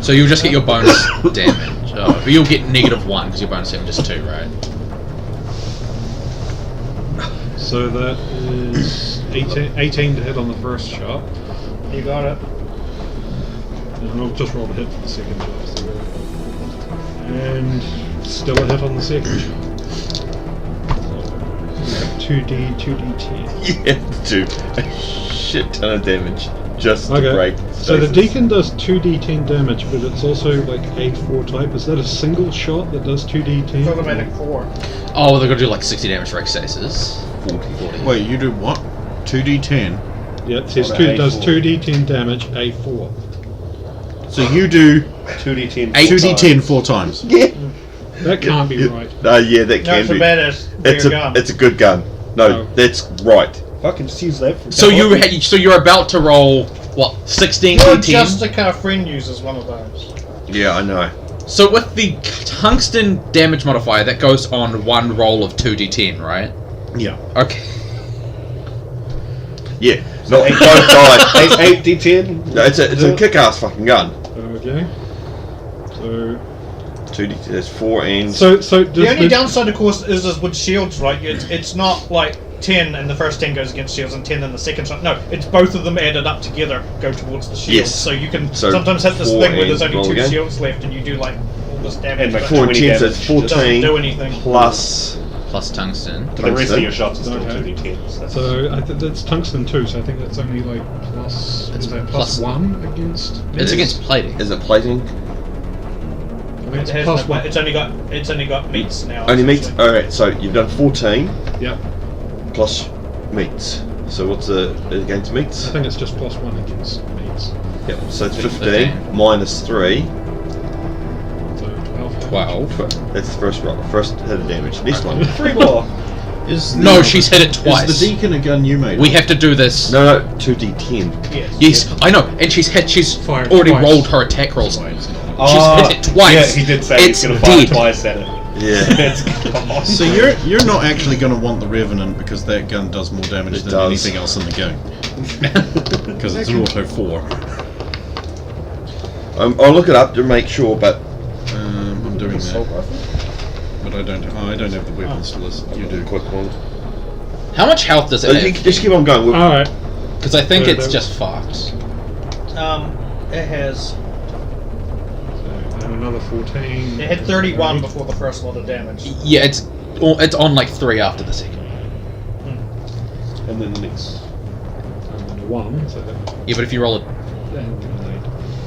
So you'll just get your bonus damage. Oh, but you'll get -1 because your bonus damage is 2, right? So that is 18 to hit on the first shot. You got it. And I'll just roll the hit for the second shot. So and still a hit on the second shot. 2d10. Yeah, do a shit ton of damage just to break. So the stasis. deacon does 2d10 damage, but it's also like A4 type. Is that a single shot that does 2d10? Automatic 4. Oh, they're gonna do like 60 damage for X-Stasis. 40. Wait, you do what? 2d10. Yeah, it says Or two, does A4. 2d10 damage, A4. So you do 2d10. 2d10 4 times. Yeah. That can't be right. Yeah, that No, can it's a be. badass. It's a it's a good gun. No, Oh. that's right. Fucking just use that for So you're about to roll what 16 Your d10. Justicar friend uses one of those. Yeah, I know. So with the tungsten damage modifier, that goes on one roll of 2d10, right? Yeah. Okay. Yeah, So not eight- both died. 8d10. No, it's a kick-ass fucking gun. Okay. So 2D, there's 4 and so does The only downside, of course, is with shields, right? It's not like 10 and the first 10 goes against shields and 10 and the second shot. No, it's both of them added up together go towards the shields. Yes. So you can So sometimes have this 4 thing where there's and only roll 2 again. shields left and you do like all this damage. And like but 4 and 20 10, so it's damage. it doesn't do 14 anything. plus. Plus tungsten. But the rest of your shots are still Okay. 2d10s. That's So I think that's tungsten too. So I think that's only like plus. It's Is that plus- +1 against? It's against plating. Is it plating? I think It it's has plus no- 1. it's only got meats now. Only meats? essentially. Alright, so you've done 14 Yep. plus meats. So what's the against meats? I think it's just +1 against meats. Yep, so it's 15 15. minus 3. So 12. 12. That's the first roll, first hit of damage. Next one. 3 more. Is No, the- she's hit it Is twice. the deacon a gun you made? We have to do this. No, 2d10. Yes. Yes, I know, and she's Fired already twice. rolled her attack rolls. Ah, hit it twice. Yeah, he did say It's he's going to fire dead. twice at it. Yeah. That's gone. So you're not actually going to want the Revenant because that gun does more damage It than does. anything else in the game. Because it's an auto 4. I'll look it up to make sure, but I'm doing that, but I don't have the weapons list. You do. quick one. How much health does it You have? just keep on going. We'll, All right. Because I think So it's that- just fucked. It has. So, and another 14. It had 31 before the first lot of damage. Yeah, it's on like 3 after the second. And then the next. And then a 1. So that. Yeah, but if you roll it And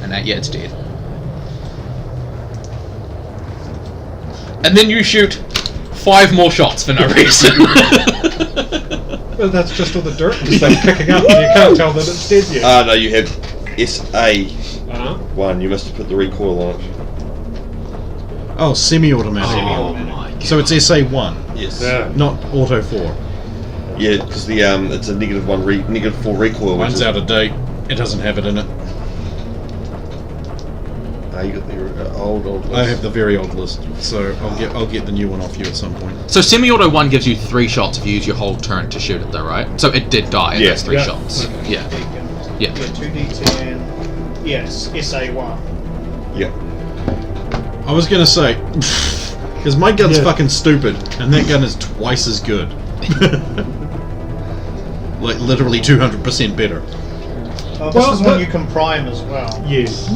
and that, yeah, it's dead. And then you shoot 5 more shots for no reason. well, that's just all the dirt and stuff kicking up, and you can't tell that it's dead yet. no, you have SA1. Uh-huh. You must have put the recoil on it. Oh, semi-automatic. Oh my god. So it's SA1, Yes. Yeah. not auto 4. Yeah, because the it's a -4 recoil. Mine's out of date. It doesn't have it in it. You got the old list. I have the very old list, so I'll get the new one off you at some point. So semi-auto 1 gives you 3 shots if you use your whole turn to shoot it though, right? So it did die in Yeah. those 3 Yeah. shots. Okay. Yeah. Yeah. 2d10. Yes, SA1. Yeah. I was gonna say, because my gun's Yeah. fucking stupid, and that gun is twice as good. Like literally 200% better. Oh, this Well, is but- one you can prime as well. Yes.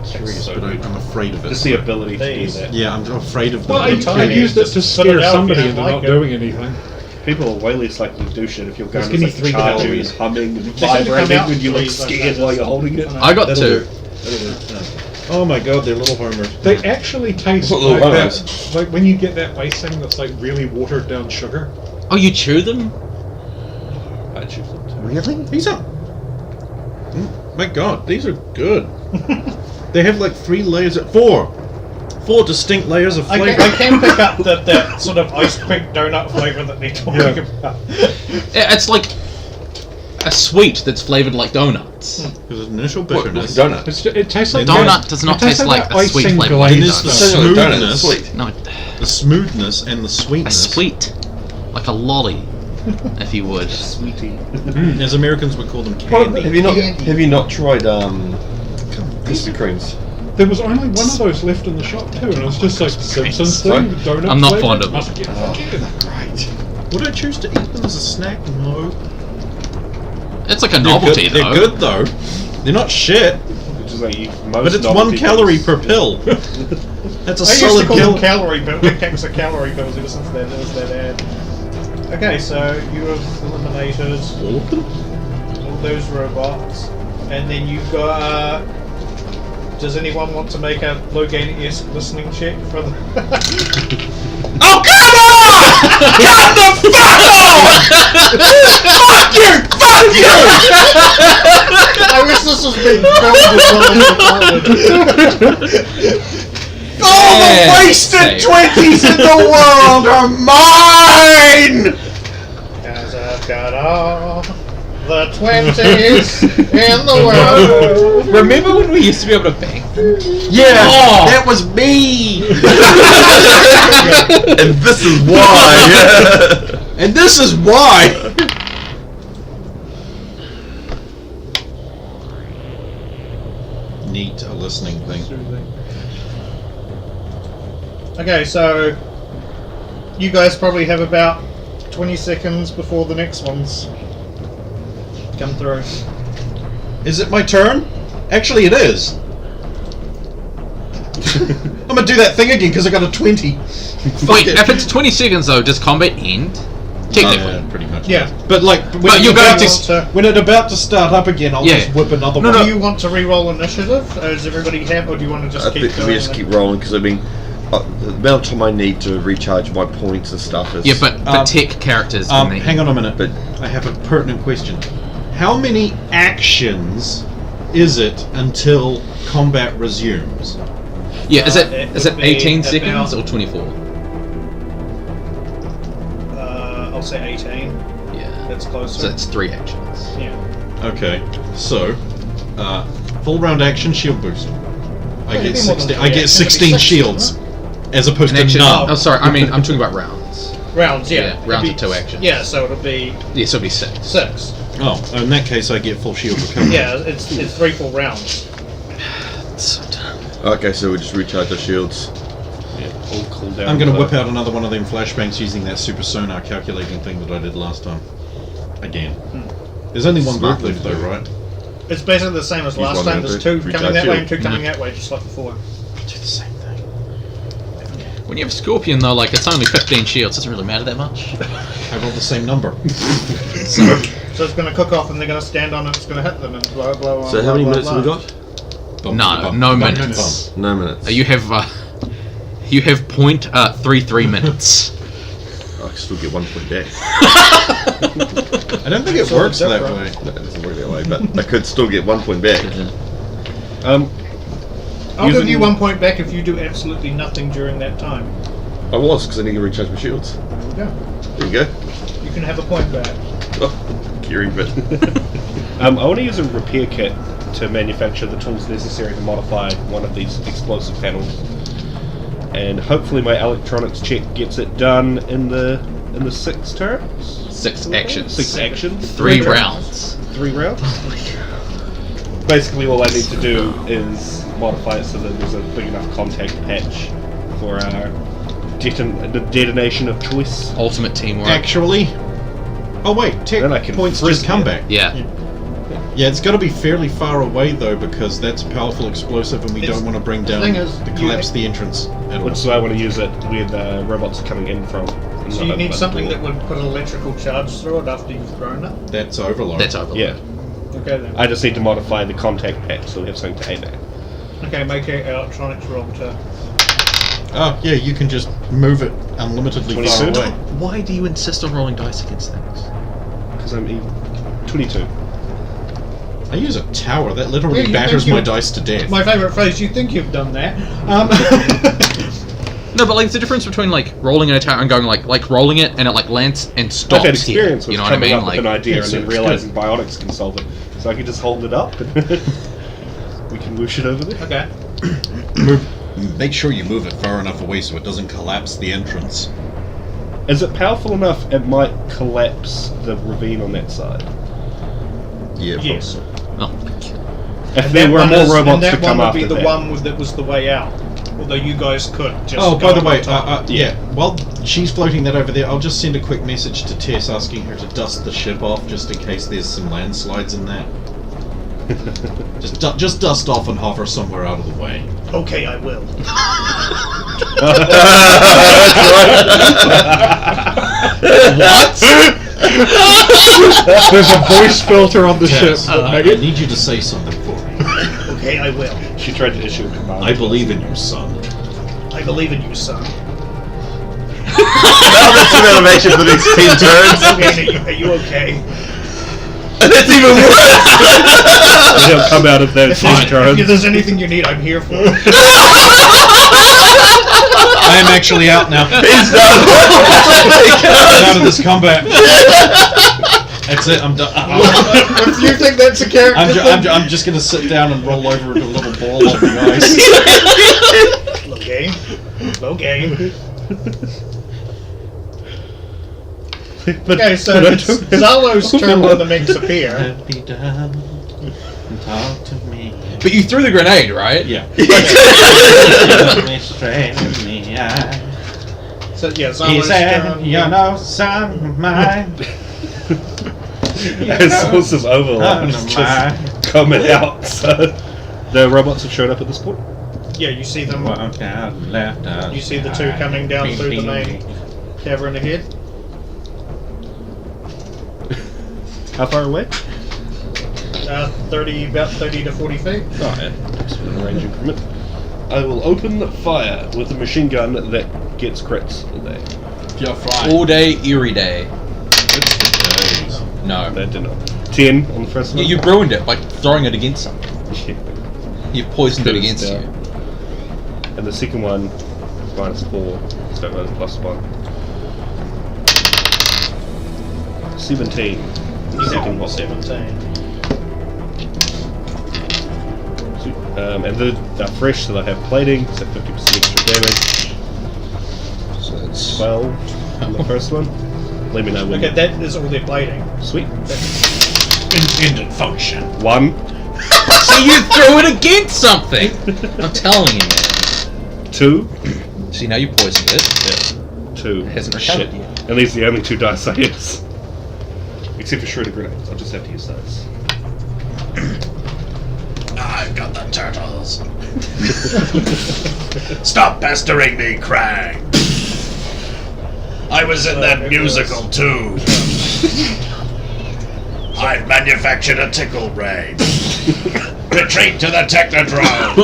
Curious, but I'm afraid of it. Just the ability to do These. that. Yeah, I'm afraid of the. Well, I tiny, used it just to put scare it out if somebody you into don't not like it. doing anything. People are way less likely to do shit if your gun Just is give me like 3 charging calories. and humming and They seem to come vibrating out and you're like threes like scared that. while you're holding it. I got 2. Oh my god, they're little homers. They actually taste What little like homos? that. Like when you get that base thing that's like really watered down sugar. Oh, you chew them? I choose them too. Really? These are. My god, these are good. They have like 3 layers of 4 distinct layers of I flavor. can pick up that sort of ice cream donut flavour that they're talking Yeah. about. Yeah, it's like a sweet that's flavored like donuts. There's initial bitterness. Donut. It tastes like Donut does not it tastes taste like that a sweet icing flavor. glaze It is the stuff. Donut, smoothness. sweet. No, The smoothness and the a sweetness. sweet, like a lolly. if you would. Sweetie. As Americans would call them Well, candy. have you not tried Krispy Kremes? There was only one of those left in the shop too, and it was just like Simpsons Sorry? thing, donut. I'm not flavour. fond of Must it. get fucking great. Would I choose to eat them as a snack? No. It's like a They're novelty, good. though. They're good though. They're not shit, Which is like most but it's novelty 1 calorie things. per pill. That's a I used to solid call pill. them calorie pills. Big packs of calorie pills ever since there was that ad. Okay, so you have eliminated All of them? all those robots, and then you got. Does anyone want to make a Logan-esque listening check for the? Oh, come on! Come the fuck on! Fuck you! Fuck you! I wish this was being filmed as well. All the Yeah, wasted same. 20s in the world are mine! Cause I've got all the 20s in the world. Remember when we used to be able to bank them? Yeah, Oh. that was me! And this is why. And this is why! Neat, a listening thing. Okay, so you guys probably have about 20 seconds before the next ones come through. Is it my turn? Actually, it is. I'm gonna do that thing again because I got a 20. Wait, if it's 20 seconds though, does combat end? Technically. Yeah, pretty much. Yeah. But like, when But it's you're going about to- when it's about to start up again, I'll Yeah. just whip another No, one. no. Do you want to re-roll initiative? Does everybody have, or do you want to just I keep think going? we just keep rolling because I mean, the amount of time I need to recharge my points and stuff is. Yeah, but tech characters. when they- Hang on a minute. But I have a pertinent question. How many actions is it until combat resumes? Yeah, is it it would be 18 seconds about- or 24? I'll say 18. Yeah. That's closer. So it's 3 actions. Yeah. Okay, so full round action shield boost. I Well, get it'd be more than 16. three I get actions, it'd be 16 six, shields, as opposed An to action. none. Oh, sorry. I mean, I'm talking about rounds. Rounds, yeah. Yeah, rounds It'd of 2 actions. Yeah, so it'll be Yeah, so it'll be 6. 6. Oh, in that case, I get full shield recovery. Yeah, it's 3 full rounds. So dumb. okay, so we just recharge our shields. All cool down. I'm going to for- whip out another one of them flashbangs using that super sonar calculating thing that I did last time. Again. There's only one Smart group left though, thing. right? It's basically the same as Use last one time. round There's to 2 recharge coming that way and 2 shield. coming that way, just like before. Do the same thing. When you have Scorpion though, like it's only 15 shields. Doesn't really matter that much. I rolled the same number. So it's going to cook off and they're going to stand on it, it's going to hit them and blow, blow, So how many minutes have we got? Bum, No, bum, no bum, minutes. bum. No minutes. You have 0.33 minutes. I can still get 1 point back. I don't think it Sort of works that different. way. No, it doesn't work that way, but I could still get 1 point back. I'll give Using- you 1 point back if you do absolutely nothing during that time. I was because I need to recharge my shields. Yeah. There you go. You can have a point back. Oh, gearing bit. I want to use a repair kit to manufacture the tools necessary to modify one of these explosive panels, and hopefully my electronics check gets it done in the 6 turns. 6 actions. 6 actions. 3 rounds. 3 rounds. Basically, all I need to do is modify it so that there's a big enough contact patch for our the detonation of choice. Ultimate teamwork. Actually. Oh wait, tech Then I can points frizz just come it. back. Yeah. Yeah, it's got to be fairly far away though, because that's a powerful explosive, and we It's- don't want to bring the down thing is, the you- collapse the entrance at all. Which is why I want to use it where the robots are coming in from. and So not you at need the something door. that would put an electrical charge through it after you've thrown it. That's overload. That's over. Yeah. Okay then. I just need to modify the contact patch so we have something to aim at. Okay, make an electronics roll to. Oh yeah, you can just move it unlimitedly far 22? away. Why do you insist on rolling dice against things? Because I'm 22. I use a tower. That literally Yeah, you batters think my you- dice to death. My favourite phrase, you think you've done that. No, but like there's a difference between like rolling in a tower and going like rolling it and it like lands and stops I've had experience here. with You know what I coming mean? up with Like an idea and it's then good. realizing biotics can solve it. So I can just hold it up and we can whoosh it over there. Okay. Make sure you move it far enough away so it doesn't collapse the entrance. Is it powerful enough it might collapse the ravine on that side? Yeah, Yes. probably. Oh. If there were more robots to that come one after would be the that. one that was the way out. Although you guys could just. Oh, go by the on way, top. yeah. While she's floating that over there, I'll just send a quick message to Tess asking her to dust the ship off, just in case there's some landslides in that. just dust off and hover somewhere out of the way. Okay, I will. What? There's a voice filter on the Tess, ship. I need you to say something for me. Okay, I will. She tried to issue a command. I believe in you, son. I believe in you, son. That's an animation for the next 10 turns. Okay, are you okay? That's even worse. He'll come out of those 10 turns. If there's anything you need, I'm here for. I am actually out now. He's done. I'm out of this combat. That's it. I'm done. If you think that's a character, I'm just gonna sit down and roll over into a little ball on the ice. Slow game. Slow game. Okay, so it's Zalo's turn when the minks appear. Be down. Talk to me. But you threw the grenade, right? Yeah. So yeah, He Zalo's said, turn. "You know, son of mine." As source of overlap is just coming out. So the robots have showed up at this point. Yeah, you see them. Walk down, left out. You see the two coming down through the main cavern ahead. How far away? 30, about 30 to 40 feet. Oh yeah, just within a range increment. I will open fire with a machine gun that gets crits all day. You're flying. All day, eerie day. No. That did not. 10 on the first one. You ruined it by throwing it against something. Yeah. You've poisoned it Goes against down. you. And the second one, -4, so it was +1. 17. The second one. 17. And they're fresh, so they have plating, so 50% extra damage. So it's 12 on the first one. Let me know when. Okay, that is all they're plating. Sweet. Intended function. 1, so you threw it against something. I'm telling you, man. 2, See, now you poisoned it. 2. It hasn't Shit. recovered yet. And these are the only 2 dice I use. Except for shredder grenades, I'll just have to use those. I've got the turtles. Stop pestering me, Krang. I was in that musical too. I've manufactured a tickle ray. Retreat to the Technodrome.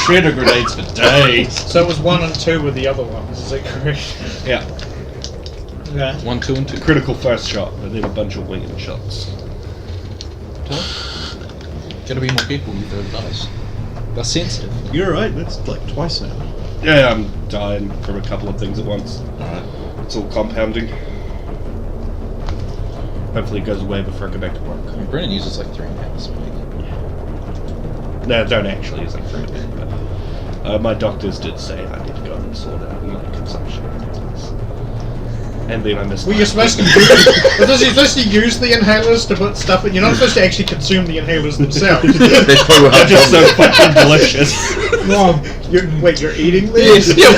Shredder grenades for days. So it was 1 and 2 with the other ones, is that correct? Yeah. Okay. 1, 2, and 2. Critical first shot, and then a bunch of winged shots. Gotta be more careful with those dice. They're sensitive. You're right. That's like twice now. Yeah, I'm dying from a couple of things at once. Alright. It's all compounding. Hopefully it goes away before I go back to work. Brennan uses like 3 pounds a week. No, I don't actually use that for anything, but my doctors did say I need to go and sort out my consumption. And then I missed. Well, you're supposed to use, you're supposed to use the inhalers to put stuff in. You're not supposed to actually consume the inhalers themselves. That's probably what They're just so fucking delicious. Wait, you're eating Yes. these? Yeah.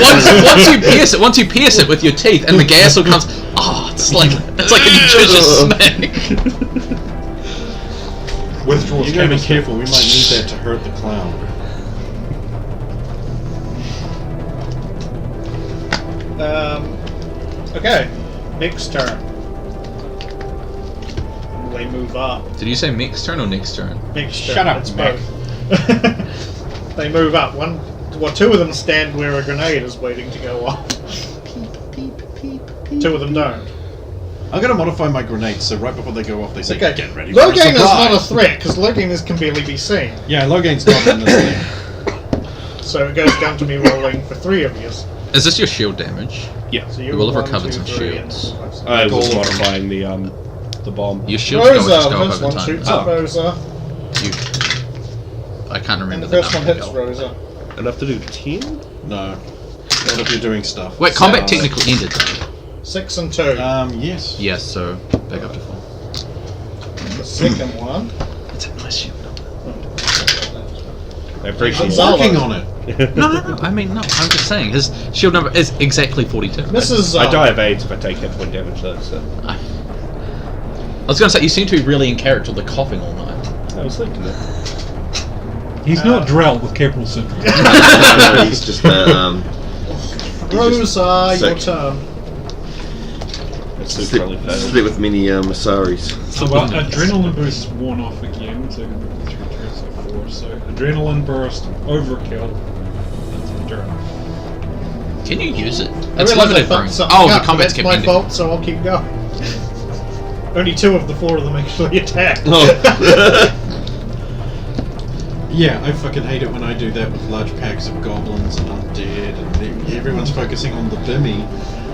Once you pierce it with your teeth, and the gas will comes. Oh, it's like a nutritious snack. Withdrawals You gotta be chemistry. careful. We might need that to hurt the clown. Okay, next turn. They move up. Did you say next turn or next turn? Next turn. Shut up, it's Mick. both. They move up. Two of them stand where a grenade is waiting to go off. Two of them don't. I'm gonna modify my grenades so right before they go off they say, Okay. "Get ready Low for a gain is not a surprise." threat because low gain can barely be seen. Yeah, low gain's not in this thing. So it goes down to me rolling for 3 of you. Is this your shield damage? Yeah. So You will have 1, recovered 2, some 3, and shields. 4, 5, 6. I was Gold. modifying the bomb. Your shields go just Rosa, go up first over one time. shoots at Rosa, I can't and remember the the first one number. hits Rosa. Enough to do 10? No. Not if you're doing stuff. Wait, combat So- technically ended though. 6 and 2. Yes. Yes, so back up to 4. The second one. It's a nice shield number. I appreciate It's it. all Working over. on it. No. I mean, no. I'm just saying his shield number is exactly 42. This is. I die of AIDS if I take hit point damage though, so I was going to say you seem to be really in character, the coughing all night. I was thinking that. He's not Drell with Capital Syndrome. No, he's just Rose, your sick. turn. It's super really failed. Split with many Masaris. So adrenaline boost worn off again, so 3, 4. So adrenaline burst, overkill. That's adrenaline. Can you use it? I It's realised I limited fucked for. something Oh, up, the but combat's that's my ending. fault, so I'll keep going. Only 2 of the 4 of them actually attack. Oh. Yeah, I fucking hate it when I do that with large packs of goblins and undead, and everyone's focusing on the Bimmy,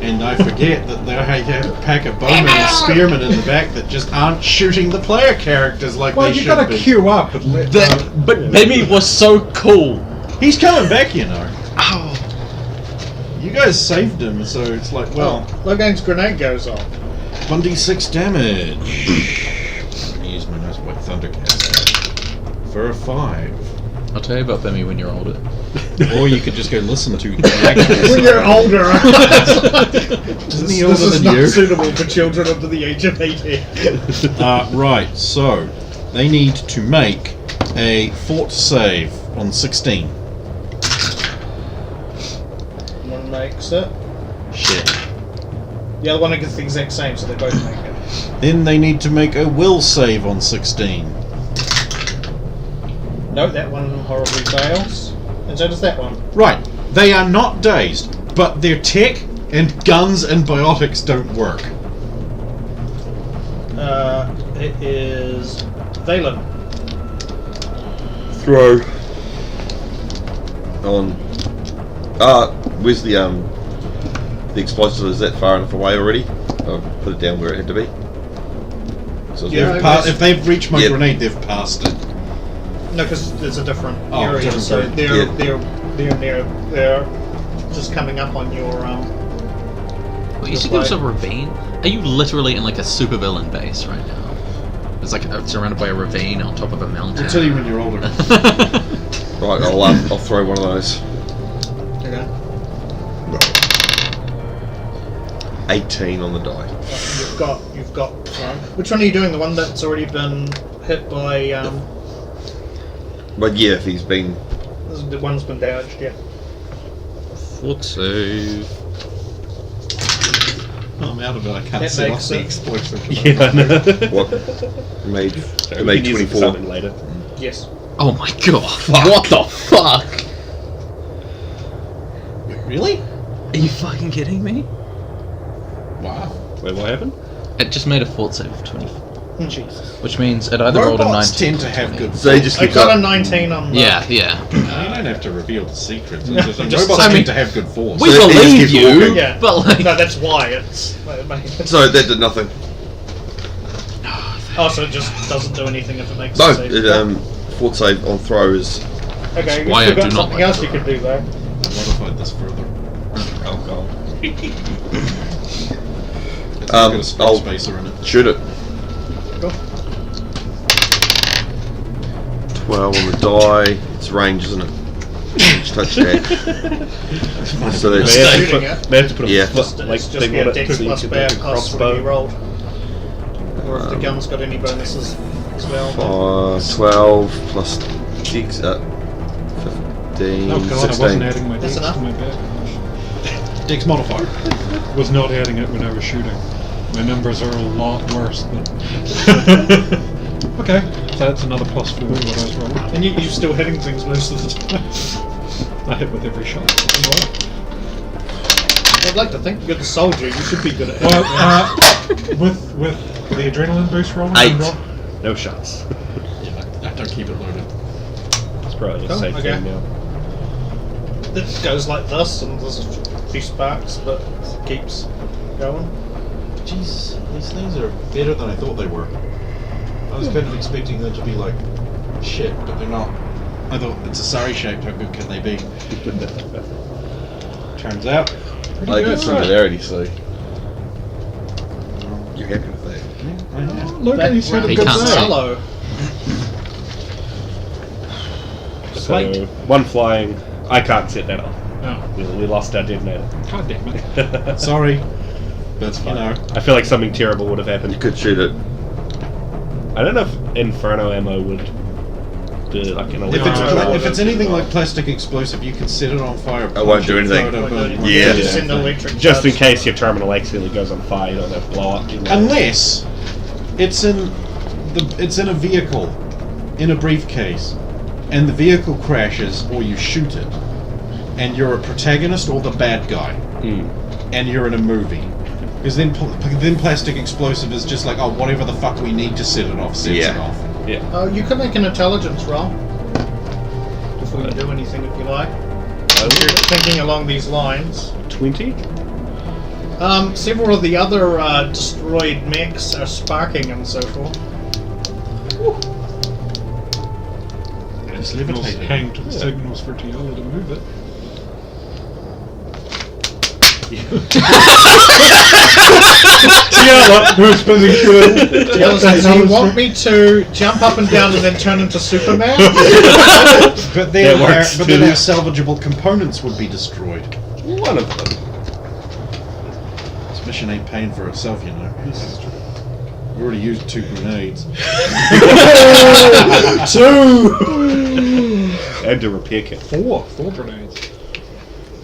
and I forget that they have a pack of bowmen and spearmen in the back that just aren't shooting the player characters like Well, they you should gotta be. queue up and let. But Bimmy was so cool. He's coming back, you know. Oh. You guys saved him, so it's like, well, Logan's grenade goes off. 1d6 damage. Let me use my nice white thundercast for a 5. I'll tell you about Bimmy when you're older. Or you could just go listen to. When you're older, Isn't he this older is than not you? suitable for children under the age of 18. Right, so they need to make a fort save on 16. One makes it. Shit. The other one gets the exact same, so they both make it. Then they need to make a will save on 16. No, that one horribly fails. And so does that one. Right, they are not dazed, but their tech and guns and biotics don't work. It is Valen. Throw. On. Where's the explosive? Is that far enough away already? I'll put it down where it had to be. So it's Yeah, moving. If they've reached my Yep. grenade, they've passed it. No, because there's a different Oh, area, different so area. they're just coming up on your Well, you said there was a ravine. Are you literally in like a supervillain base right now? It's like surrounded by a ravine on top of a mountain. I'll tell you when you're older. Right, I'll throw one of those. Okay. 18 on the die. You've got which one are you doing? The one that's already been hit by But yeah, if he's been. the one's been damaged, yeah. Fort save. I'm out of it. I can't That set off makes the it. explosive. Yeah, I know. What? Made, Sorry, we made can use it for 24. something later. Yes. Oh my god! What the fuck? Really? Are you fucking kidding me? Wow. Wait, what happened? It just made a fort save of 24, Jesus. which means it either rolled a 19. Robots tend to have 20. good. So he just I keeps got a up. 19 on the... Yeah, yeah. You don't have to reveal the secrets. Robots I mean, tend to have good force. We So he just believe keeps you, walking. Yeah. but like, No, that's why it's... So that did nothing. Oh, so it just doesn't do anything if it makes No, a save. it, fort save on throw is. Okay, you've why I still got do not something like else you could do though. Modified this further. Oh god. It's got a space I'll spacer in it. shoot it. Go. 12 on the die. It's range, isn't it? Touch that. So They that's have to Shooting put, it. they have to put a Yeah. foot, like It's just thing be on a it dex so you plus can bear make a plus what crossbow. you rolled. Or if the gun's got any bonuses as well. 12 plus 6, 15, Oh god, I 16. wasn't adding my That's dex enough. to my back. Dex modifier. Was not adding it when I was shooting. My numbers are a lot worse than. Okay, so that's another plus 4 what I was rolling. And you're still hitting things most of the time. I hit with every shot. I'd like to think you're the soldier, you should be good at it. Well, with the adrenaline boost rolling. 8. No shots. Yeah, I don't keep it loaded. It's probably a Oh, safe okay. thing now. It goes like this, and there's a few sparks, but it keeps going. Jeez, these things are better than I thought they were. I was kind of expecting them to be like shit, but they're not. I thought it's a sorry shaped. How good can they be? Turns out, pretty I good. get similarity, so. You're happy with that? Look, That he's had a He good can't day. see. Hello. So plate. one flying. I can't set that up. Oh, We lost our detonator. God damn it. Sorry, but you know. I feel like something terrible would have You happened. could shoot it. I don't know if Inferno ammo would do like an If it's, electric if it's anything like plastic explosive, you can set it on fire. It won't do punch it, anything. throw it over and- Yeah. Just send electric just in charge. case your terminal accidentally goes on fire, you don't have to blow up. You know. Unless it's in a vehicle, in a briefcase, and the vehicle crashes or you shoot it, and you're a protagonist or the bad guy, and you're in a movie. Because then plastic explosive is just like, oh, whatever the fuck we need to set it off, sets it Yeah. off. Yeah. You can make an intelligence roll before you do anything if you like. If you're thinking along these lines. 20? Several of the other destroyed mechs are sparking and so forth. It's Signals levitating. hang to the signals for Tiola to move it. Tiala, who's busy shooting. The other says, do you want me to jump up and down and then turn into Superman? But then, That works our too. salvageable components would be destroyed. One of them. This mission ain't paying for itself, you know. We already used 2 grenades. 2! And a repair kit. 4 grenades.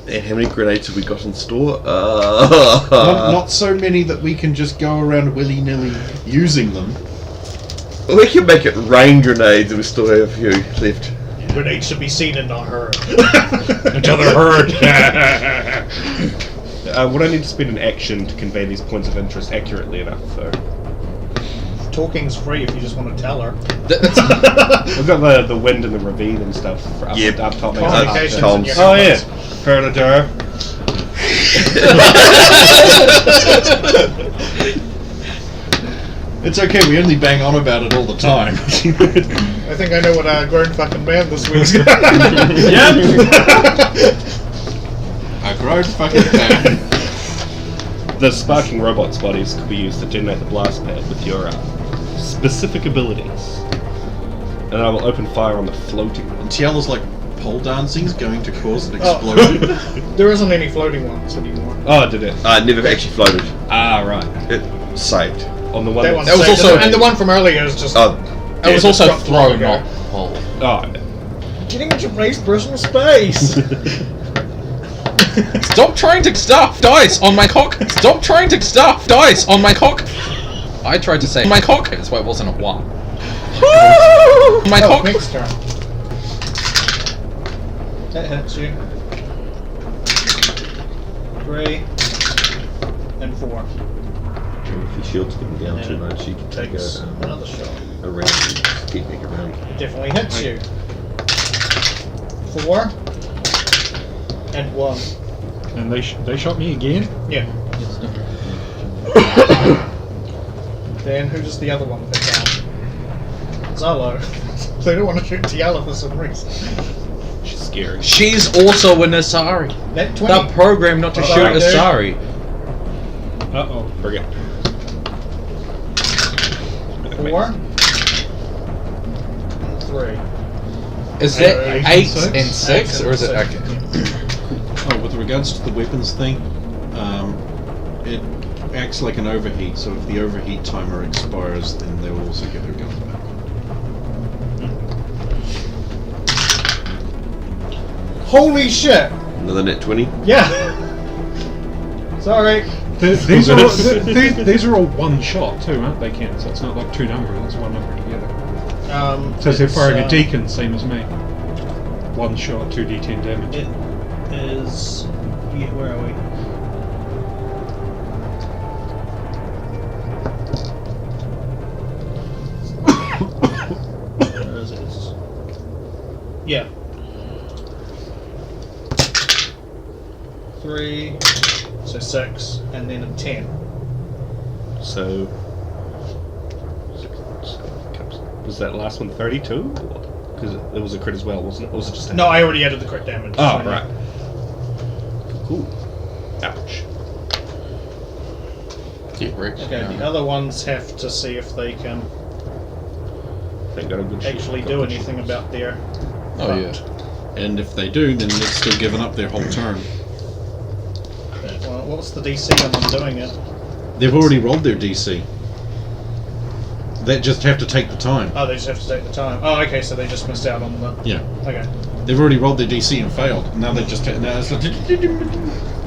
And how many grenades have we got in store? Not so many that we can just go around willy-nilly using them. We can make it rain grenades and we still have a few left. Grenades should be seen and not heard. Until they're heard. Would I need to spend an action to convey these points of interest accurately enough, though? Talking's free if you just want to tell her. We've got the wind and the ravine and stuff for up, Yep. up top. Communications comms. and your Oh, yeah. comms. Predator. It's okay, we only bang on about it all the time. I think I know what our grown fucking man this week's A grown fucking man. The sparking robot's bodies could be used to generate the blast pad with your specific abilities. And I will open fire on the floating one. Tiala's like, pole dancing's going to cause an explosion. There isn't any floating ones anymore. Oh, did it? It never actually floated. Ah, right. It saved. On the one That one's That was saved, also- and the one from earlier is just Oh, It was also dropped long thrown ago. off the pole. Oh, Getting into race personal space. Stop trying to stuff dice on my cock! Stop trying to stuff dice on my cock! I tried to say my cock, that's why it wasn't a 1. My cock! Next turn. That hits you. 3 and 4. if your shield's getting down too much, you can take Takes a another shot. round and keep back around. It definitely hits you. 4 and 1. And they shot me again? Yeah. Then who does the other one pick on? Zalo. They don't want to shoot Tiala for some reason. she's scary. She's also an Asari. That 20. That program not to shoot Alright, dude. Asari. Uh-oh. Forget. 4 3. Is that 8 8 and 6, or is it okay? Oh, with regards to the weapons thing, it acts like an overheat, so if the overheat timer expires, then they will also get their guns back. Holy shit! Another net 20. Yeah! Sorry. These are all one shot too, aren't they, Ken? So it's not like 2 numbers, it's 1 number together. So they're it's, firing a deacon, same as me. 1 shot, 2d10 damage. It is. Yeah, where are we? Where is it? Yeah. 3, so 6, and then a 10. So, was that last one 32? Because it was a crit as well, wasn't it? Or was it just a No, I already added the crit damage. Oh, so- right. Cool. Ouch. Get wrecked. Okay, the other ones have to see if they can They got a good ship. actually do anything about their. Oh yeah. And if they do, then they've still given up their whole turn. Well, what's the DC on them doing it? They've already rolled their DC. They just have to take the time. Oh, they just have to take the time. Oh, okay, so they just missed out on the. Yeah. Okay. They've already rolled their DC and failed. Now they just now it's like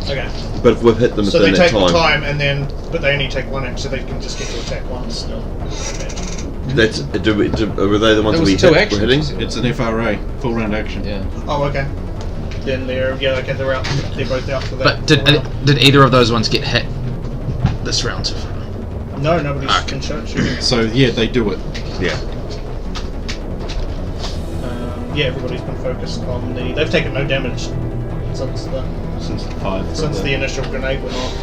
Okay. But if we've hit them So they within take that the time, time, and then, but they only take one action, so they can just get to attack once still. Okay. that's were they the ones There we was two hit, actions. we're hitting? it's an FRA, full round action. Yeah. Oh, okay. Then they're they're out. They're both out for that. But did either of those ones get hit this round so far? No, nobody's been shooting. So yeah, they do it. Yeah. Yeah, everybody's been focused on the. They've taken no damage since the Since the initial grenade went off.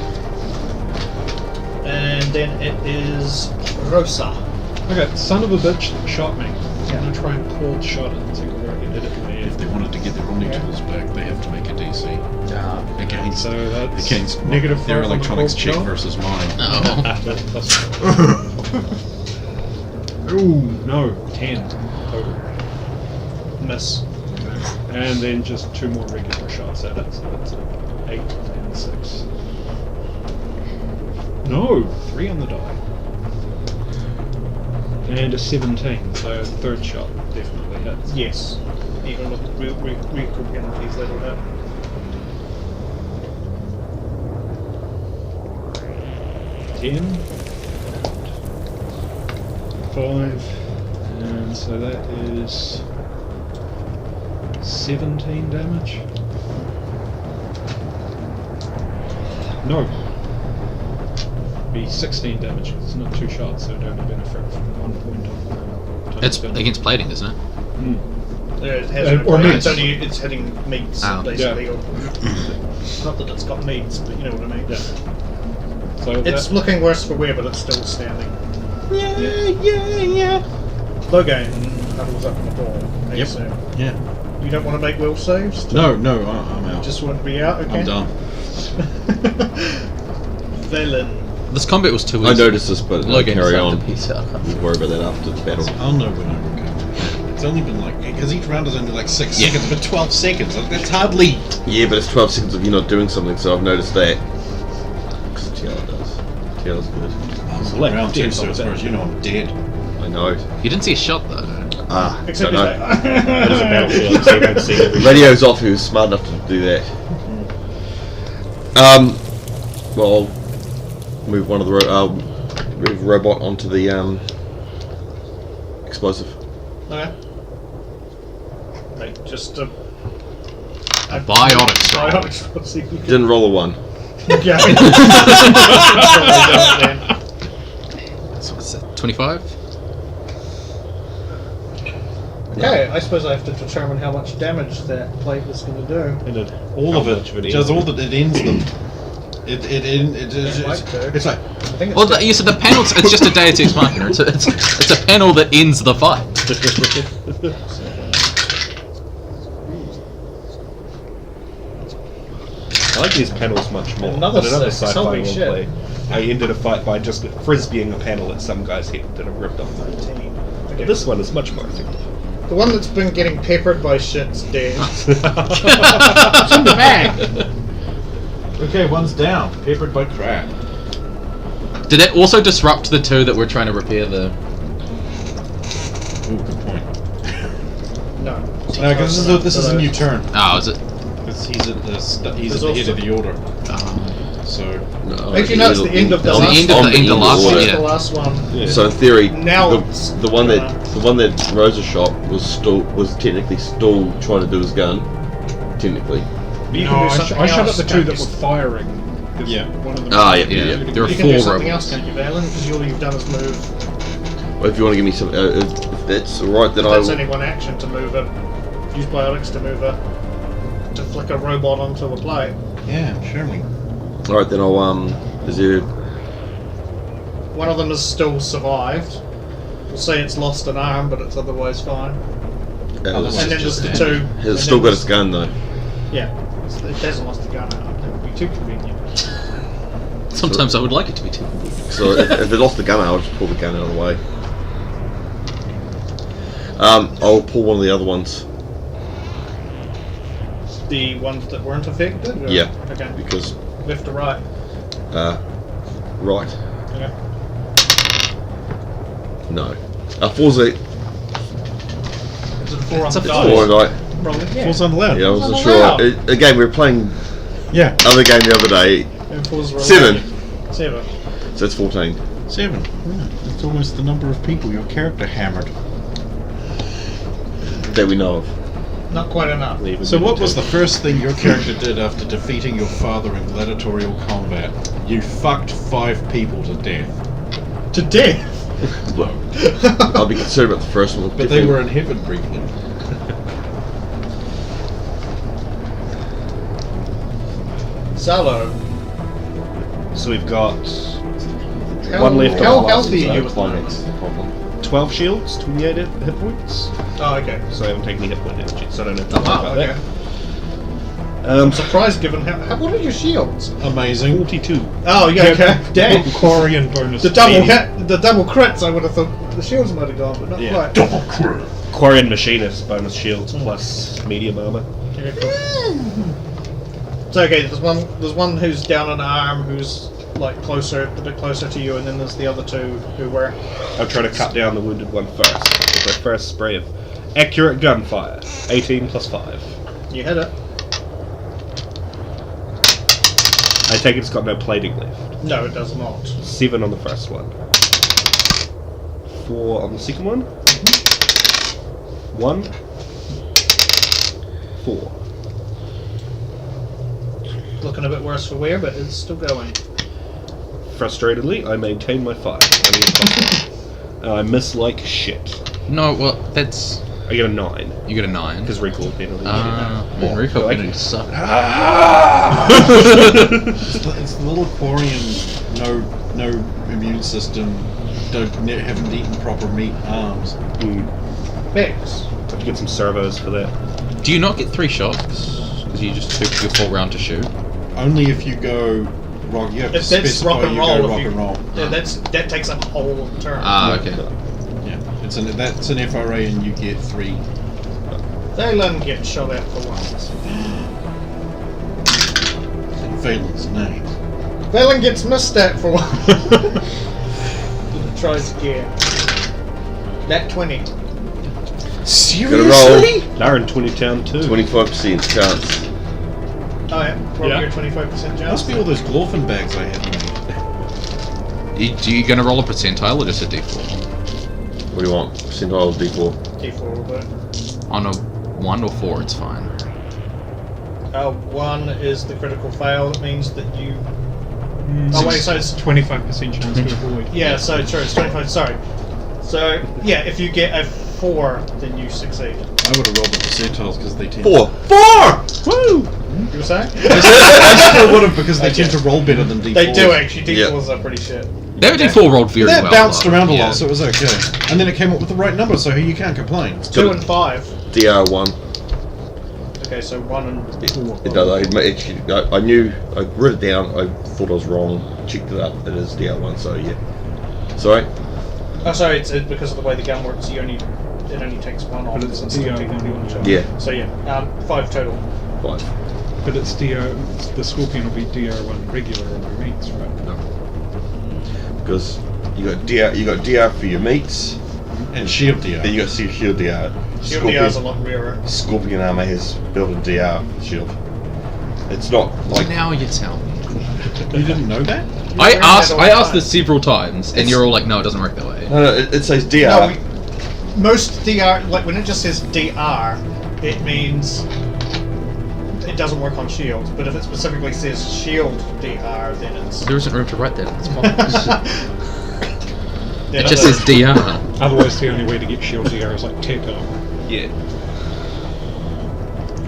And then it is Rosa. Okay, son of a bitch shot me. I'm gonna try and cold shot it and see whether I can hit it in the If they wanted to get their Omni tools back, they have to make a DC against So that's against negative their 5 on the electronics cold check shot. versus mine. Oh. Ooh, no, 10 total. Miss. And then just 2 more regular shots at it, so that's 8 and 6. No, 3 on the die. And a 17, so third shot definitely hits. Yes. Even with recall penalties, that'll hit. Ten, 5, and so that is 17 damage. No. Be 16 damage. It's not 2 shots, so it only benefit from 1 point of. It's against plating, isn't it? It has Or no meats. it's hitting meats, Oh. basically. Or, not that it's got meats, but you know what I mean. Yeah. So It's that, looking worse for wear, but it's still standing. Yeah. Logan huddles up in the ball. Yep. So Yeah. you don't want to make will saves? No, I'm out. Just want to be out, okay? I'm done. Velen. This combat was too easy. I noticed this, but I'll Logan carry decided on. to piece out. We'll worry about that after the battle. I'll know when I recover. It's only been like because each round is only like 6 Yeah. seconds, but 12 seconds. That's hardly. Yeah, but it's 12 seconds of you not doing something, so I've noticed that. Because Tiala does. Tiala's good. I'm round 2, so as far as you know, I'm dead. I know. You didn't see a shot though. Ah, Except don't he's know. like, There's a battlefield, so you don't see every Radio's off, who's smart enough to do that. Well, I'll move one of the move robot onto the explosive. okay. Right, just a Biotic strike. Biotic strike. Didn't roll a 1. Okay. So what's that? 25? Okay, I suppose I have to determine how much damage that plate is going to do. And it, all of it. Does all that it ends them. It's like I think it's Well, you said the panel. It's just a Deus Ex Machina. It's a panel that ends the fight. I like these panels much more. Another But another six. sci-fi Holy will shit. play. I ended a fight by just frisbeeing a panel at some guy's head that I ripped off. 19. But Okay. this one is much more effective. The one that's been getting peppered by shit's dead. okay, one's down. Peppered by crap. Did that also disrupt the 2 that we're trying to repair the? Ooh, good point. No. No, because this is a new turn. Oh, is it? Because he's at the he's There's at the head also- of the order. So No, Actually, no, it's the end of the It's the last end of one. the end of last one, order. yeah. The last one. So in theory, Now it's the one that Rosa shot was technically still trying to do his gun. Technically. You no, can do I something shot at else, the 2 can't that you? were firing. 'Cause Yeah. One of them. Ah, yeah. Yeah, there were You can do 4 something else, robots. can't you, Valen? Because all you've done is move. Well, if you want to give me some, if that's alright, then I That's will. only one action to move a. Use biotics to move a. To flick a robot onto a plate. yeah, surely. Alright, then I'll Is there? One of them has still survived. We'll say it's lost an arm, but it's otherwise fine. Otherwise And then it's there's the just 2. It's and still then got its gun though. Yeah. It hasn't lost the gun out. That would be too convenient. Sometimes I would like it to be too. So if they lost the gun, I'll just pull the gun out of the way. I'll pull one of the other ones. The ones that weren't affected? Or? Yeah. Okay. Because Left or right? right. Okay. No. Four's a Is it a 4 on the a dice? four, right? Probably, yeah. Four's unallowed. Yeah, I wasn't Not sure. allowed. Again, we were playing Yeah. other game the other day, And 4's related. 7. 7. So it's 14. 7. Yeah. That's almost the number of people your character hammered. That we know of. Not quite enough. Leave So it what at was the 2. first thing your character did after defeating your father in gladiatorial combat? You fucked 5 people to death. To death? Well, I'll be concerned about the first one. But they were in heaven briefly. Salo. So we've got How- one left. How on the last healthy are you one. at the moment? Climax, the problem. 12 shields, 28 hit points. Oh, okay. So I haven't taken any hit point damage yet, so I don't have to Oh, worry wow, about okay. that. I'm surprised given how what are your shields? Amazing. 42. Oh, yeah, okay. Dang. Quarian bonus. The double hit, the double crits, I would have thought the shields might have gone, but not Yeah. quite. Double crit. Quarian Machinist bonus shields plus medium armor. Okay, cool. So okay, there's one who's down an arm, who's like a bit closer to you, and then there's the other two who were. I'll try to cut down the wounded one first. With the first spray of accurate gunfire. 18 plus 5. You hit it. I take it's got no plating left. No, it does not. 7 on the first one. 4 on the second one. 1. 4. Looking a bit worse for wear, but it's still going. Frustratedly, I maintain my fire. I miss like shit. No, well, that's I get a 9 you get a 9. because recall penalty. Man, recoil like penalties suck. It's the little Quarian, no immune system, haven't eaten proper meat arms. Mix. Have to get some servos for that. Do you not get 3 shots? Because you just took your full round to shoot. Only if you go rock. You have to If that's specify rock and you roll, go if rock you- and roll. Yeah, that takes up a whole turn. Ah, okay. Yeah, that's an FRA, and you get 3. They let him get shot at for once. In Phelan's name. Valen gets missed at for once. Tries again. That 20. Seriously? Darren 20 town too. 25% chance. Oh yeah, probably Yeah. your 25% chance. Must be all those Glorfin bags I had made. You gonna roll a percentile or just a d4? What do you want? Percentile D4. D4 will do. On a 1 or 4, it's fine. 1 is the critical fail. That means that you. Oh wait, so it's 25% chance to avoid. yeah. So true. It's 25. Sorry. So yeah, if you get a 4, then you succeed. I would have rolled the percentiles because they tend. 4! Woo! You were saying? I still would have because they tend to roll better than D4s. They do actually. Yeah. D4s are pretty shit. Their d4 rolled very That well. bounced though. around a Yeah. lot, so it was okay. And then it came up with the right number, so you can't complain. 2 and 5. DR1. Okay, so 1 and 4. It does. I knew. I wrote it down. I thought I was wrong. Checked it up. It is DR1. So yeah. Sorry. Oh, sorry. It's because of the way the gun works. It only takes 1 off. But it's instead of DR1. technically 1 shot. Yeah. So yeah, 5 total. 5. But it's the Scorpion will be DR1 regular on your meats, right? Because you got DR for your meats. And shield DR. Then you got shield DR. Shield DR is a lot rarer. Scorpion armor has built-in DR shield. It's not like Now you tell me. You didn't know that? I learn that all the asked time. this several times, and you're all like, no, it doesn't work that way. no. It says DR. No, most DR, like when it just says DR, it means it doesn't work on shield. But if it specifically says shield DR, then it's. There isn't room to write that. It's fine. then It just says DR. Otherwise, the only way to get shield DR is like tech armor. Yeah.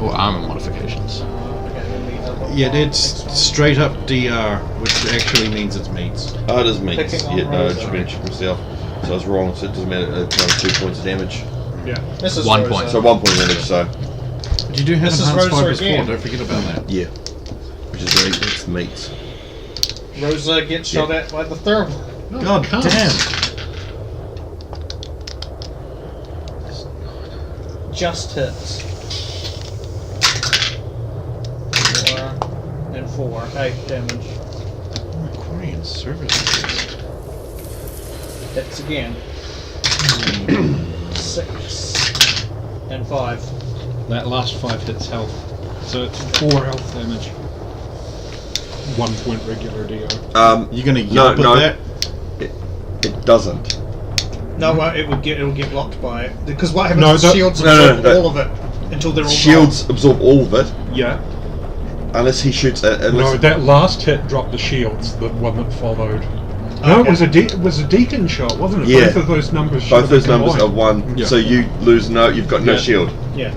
Or armor modifications. Yeah, it's straight up DR, which actually means it's meats. Oh, it is meats. Picking on Yeah, no, rolls, it should be check myself. So I was wrong. So it doesn't matter. It's another 2 points of damage. Yeah. This is 1 Rosa. point. So 1 point of damage. So But you do have This is enhanced Rosa fibers again. 4, don't forget about that. yeah, which is great. It's meats. Rosa gets shot at by the third one. God damn. Just hits. 4 and 4. 8 damage. Korean service. Hits again. 6 and 5. That last 5 hits health. So it's 4 health damage. 1 point regular DO. You're gonna yelp at that? It doesn't. No, it'll get blocked by it because what happens No, is that- shields no, absorb no. all of it until they're all Shields absorb all of it, Yeah. unless he shoots. No, Unless that last hit dropped the shields, the one that followed. No, Okay. it was a deacon shot, wasn't it? Yeah. Both of those numbers should both have those been numbers are combined. 1, Yeah. so you lose you've got no Yeah. shield. gone. Yeah.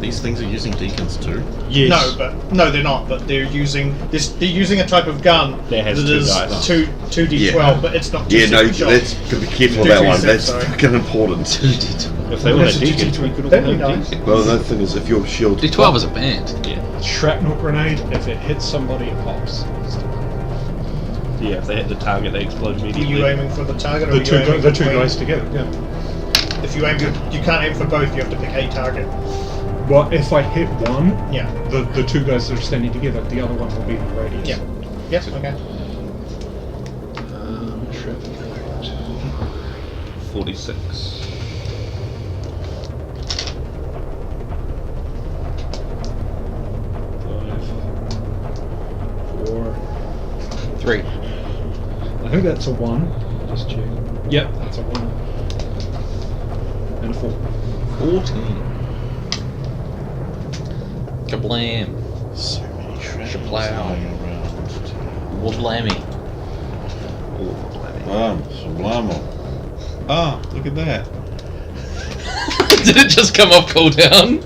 These things are using deacons too. Yes. No, they're not. But they're using this. They're using a type of gun That has that 2 is dice. 2d12, Yeah. but it's not. 2 Yeah, no, separate shots. let's gotta be careful of Do that two one. sets, That's sorry. fucking important. If they were That's a a deacon, D12. we could That'd all be have nice. deacon. Well, the thing is, if your shield D12 is a band. Yeah. Shrapnel grenade, if it hits somebody, it pops. Yeah, if they hit the target, they explode Are immediately. you aiming for the target or are The you two, aiming the for two between? guys together, yeah. If you aim, you can't aim for both. You have to pick a target. Well, if I hit one, Yeah. the two guys that are standing together, the other one will be in radius. Yeah. Yes. Okay. Traffic light. 46. 5, 4. 3. I think that's a 1. Just check. Yep, that's a 1. And a 4. 14. Kablam. So many shrapnels Shablow. lying around. Wablammy. Bam, sublamo. Ah, look at that. Did it just come off cooldown?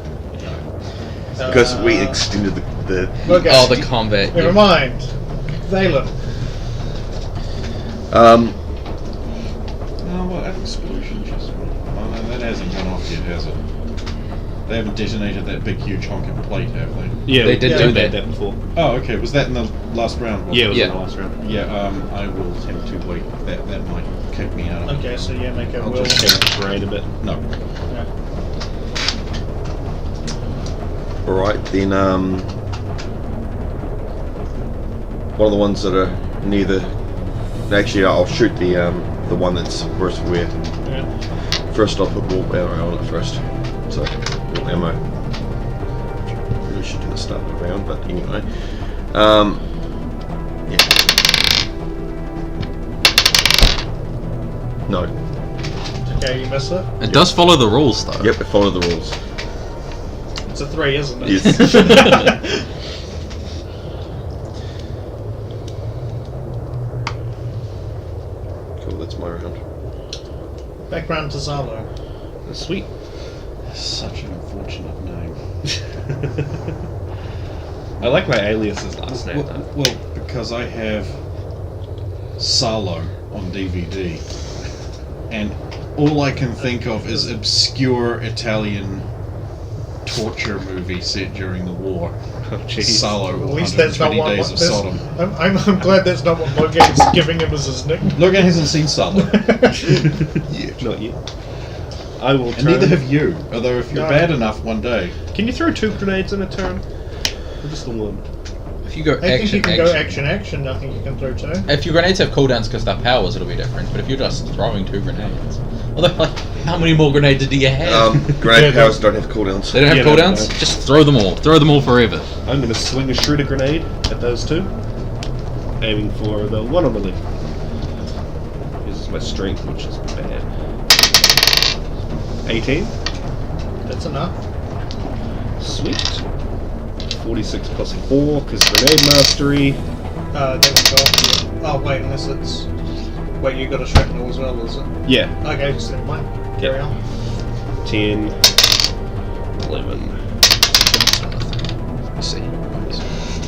because we extended the Okay. Oh, the combat. Never mind. Valen. Oh, well, that explosion just... Oh, no, that hasn't gone off yet, has it? They haven't detonated that big, huge honking plate, have they? Yeah, They did Yeah. do made that. before. Oh, okay. Was that in the last round? wasn't Yeah, it was Yeah. in the last round. it? Yeah, I will attempt to wait. That might kick me out. Okay, so yeah, make a I'll will. just Change the terrain a bit. No. Yeah. Alright, then one of the ones that are near the... Actually, I'll shoot the one that's worse where. Yeah. First I'll put warp ammo on it first. So, warp ammo. Really should do the start of the round, but anyway. Yeah. No. Okay, you miss it. It does follow the rules, though. Yep, I follow the rules. It's a 3, isn't it? Yes. Cool, that's my round. Background to Zalo. Sweet. Such an unfortunate name. I like my alias's last name though. Well, because I have Salo on DVD, and all I can think of is obscure Italian torture movie set during the war. Oh, jeez. Salo, At least that's not 120 what. Days of Sodom. I'm glad that's not what Logan's giving him as his nickname. Logan hasn't seen Salo. Not yet. I will And turn. neither have you. Although if you're No. bad enough one day. Can you throw 2 grenades in a turn? Or just the one? If you go I think action, you can action. go action. I think you can throw 2. If your grenades have cooldowns because they're powers, it'll be different. But if you're just throwing 2 grenades, although, like, how many more grenades do you have? Grenade powers don't have cooldowns. They don't have Yeah, they cooldowns. don't. Just throw them all. Throw them all forever. I'm going to swing a shooter grenade at those 2. Aiming for the one on the left. Uses my strength, which is bad. 18. That's enough. Sweet. 46 plus 4, because grenade mastery. That would go. Oh wait, unless it's. Wait, you got a shrapnel as well, is it? Yeah. Okay, just never mind. Carry on. 10. 11. Let's see.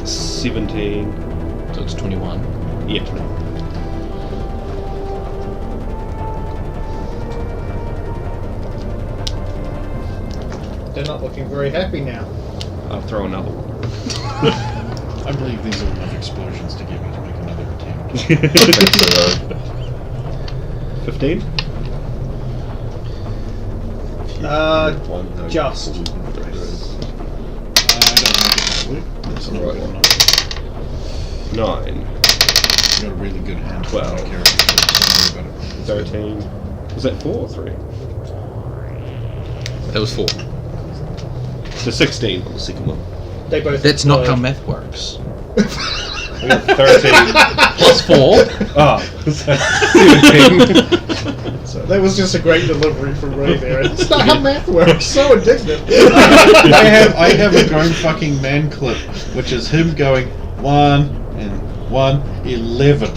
17. So it's 21. Yeah, 20. They're not looking very happy now. I'll throw another one. I believe these are enough explosions to get me to make another attempt. 15? Just. I don't make it that way. That's not Right. good enough. 9, You got a really good hand for 12. my character, so don't worry about it. 13. Was that 4 or 3? That was 4. So 16. On the second one. They both. That's not how explode. math works. We got 13. Plus 4. Ah, 17. So that was just a great delivery from Ray there. It's not how math works. So indignant. I have a grown fucking man clip, which is him going 1 and 1, 11.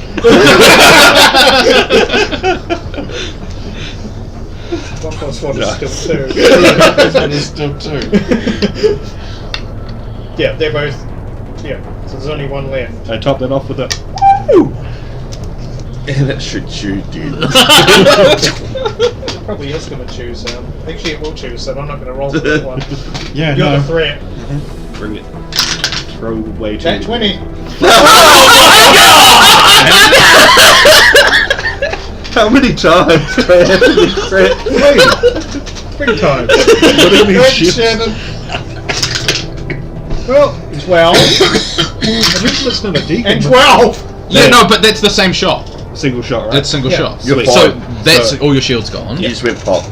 1 plus 1 is still 2. That is still 2. Yeah, they're both. Yeah, so there's only one left. I top that off with a. And that should shoot, dude. It probably is going to choose him. Actually, it will choose him. I'm not going to roll for that one. Yeah, You're no. the threat. Bring it. Throw away to. That 20. How many times do I have to be threat? 3 times. What do you mean, Good, shit? Shannon. Well, 12. At least it's not a deacon. And 12! Yeah, no, but that's the same shot. Single shot, right? That's single Yeah. shot. You're So fine. that's So- all your shield's gone. You just went pop.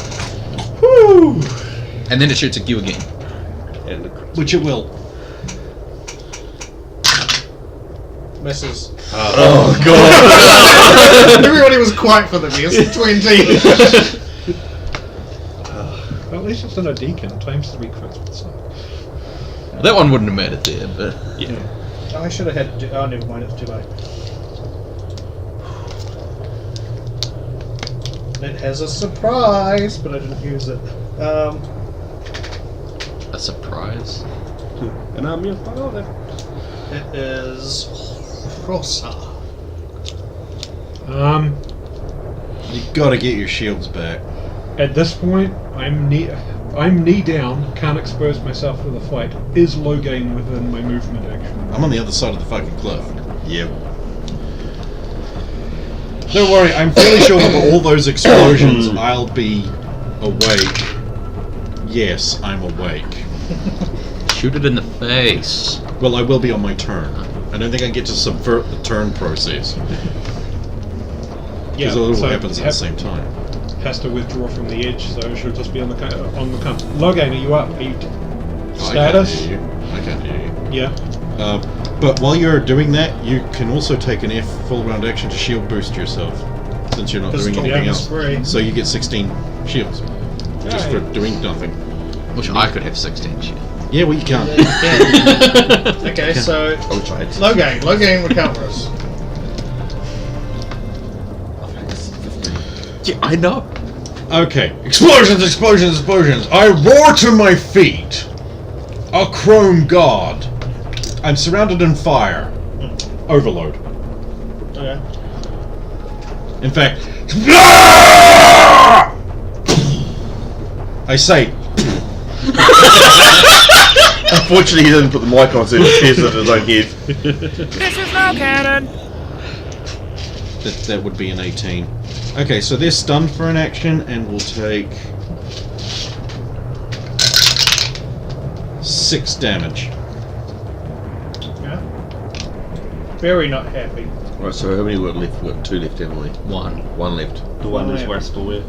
Woo! And then it shoots at you again. And the Which it will. Misses. Oh god. Everybody was quiet for the miss. 20. Well, at least it's not a deacon. Times 3 crits with snipe. That one wouldn't have made it there, but Oh, I should have had. Oh, never mind. It's too late. It has a surprise, but I didn't use it. a surprise. and I'm your father. It is Rosa. You gotta get your shields back. At this point, I'm knee down, can't expose myself to the fight. Is low gain within my movement action? I'm on the other side of the fucking cliff. Yep. Don't worry, I'm fairly sure with all those explosions I'll be awake. Yes, I'm awake. Shoot it in the face. Well, I will be on my turn. I don't think I get to subvert the turn process. Because it all so happens at the same time. Has to withdraw from the edge, so she'll just be on the come. Logain, are you up? Are you status? I can't hear you. Yeah. But while you're doing that, you can also take an full round action to shield boost yourself, since you're not doing Pistol anything is else. free. So you get 16 shields just for doing nothing. Which I could have 16 shield. Yeah, well you can't. Okay, so I wish I had low gain. Low gain would count for us. Yeah, I know. Okay, explosions, explosions, explosions. I roar to my feet. A chrome god. I'm surrounded in fire. Overload. Okay. In fact, I say, Unfortunately, he didn't put the mic on, so he hears it in his own head. that would be an 18. Okay, so they're stunned for an action, and we'll take 6 damage. Yeah. Very not happy. Right, so how many were left? We've got 2 left, haven't we? 1. 1 left. The one who's Yeah. worse for wear.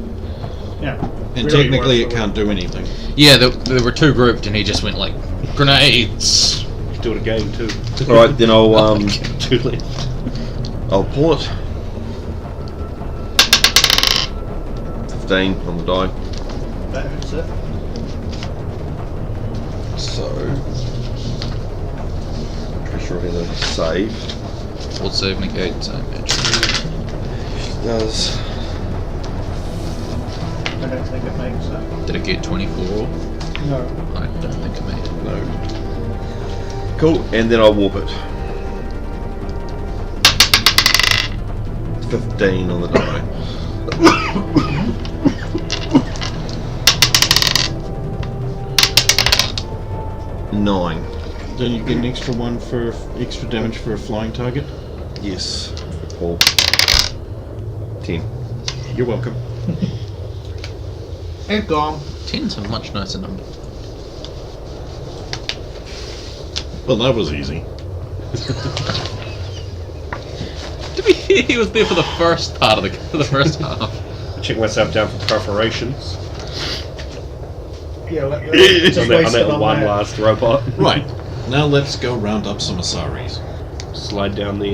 Yeah. And Really technically, it worth can't do anything. Yeah, there were 2 grouped, and he just went like grenades. Do it again too. Alright, then I'll 2 left. I'll pull it. 15 on the die. That hurts it. So pretty sure he has a save. Old save negate, same match. Does I don't think it makes it. Did it get 24? No. I don't think it made it. no. Cool, and then I'll warp it. 15 on the die. Then you get an extra one for extra damage for a flying target. Yes. Paul. 10. You're welcome. It's gone. 10's a much nicer number. Well, that was easy. He was there for the first part of the first half. Check myself down for perforations Yeah, on just that, waste it on one that. last robot. Right. Now let's go round up some Asaris. Slide down the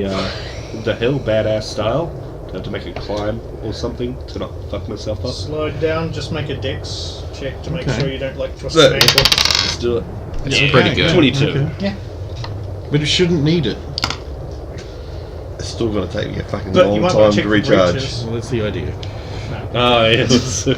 hill, badass style. Have to make a climb or something to not fuck myself up. Slide down, just make a dex check to make Okay. sure you don't like twist So- the ankle. Let's do it. It's Yeah. pretty good. 22. Okay. But it shouldn't need it. It's still going to take me a fucking But you long might time want to to check recharge. breaches. Well, that's the idea. Oh, yes.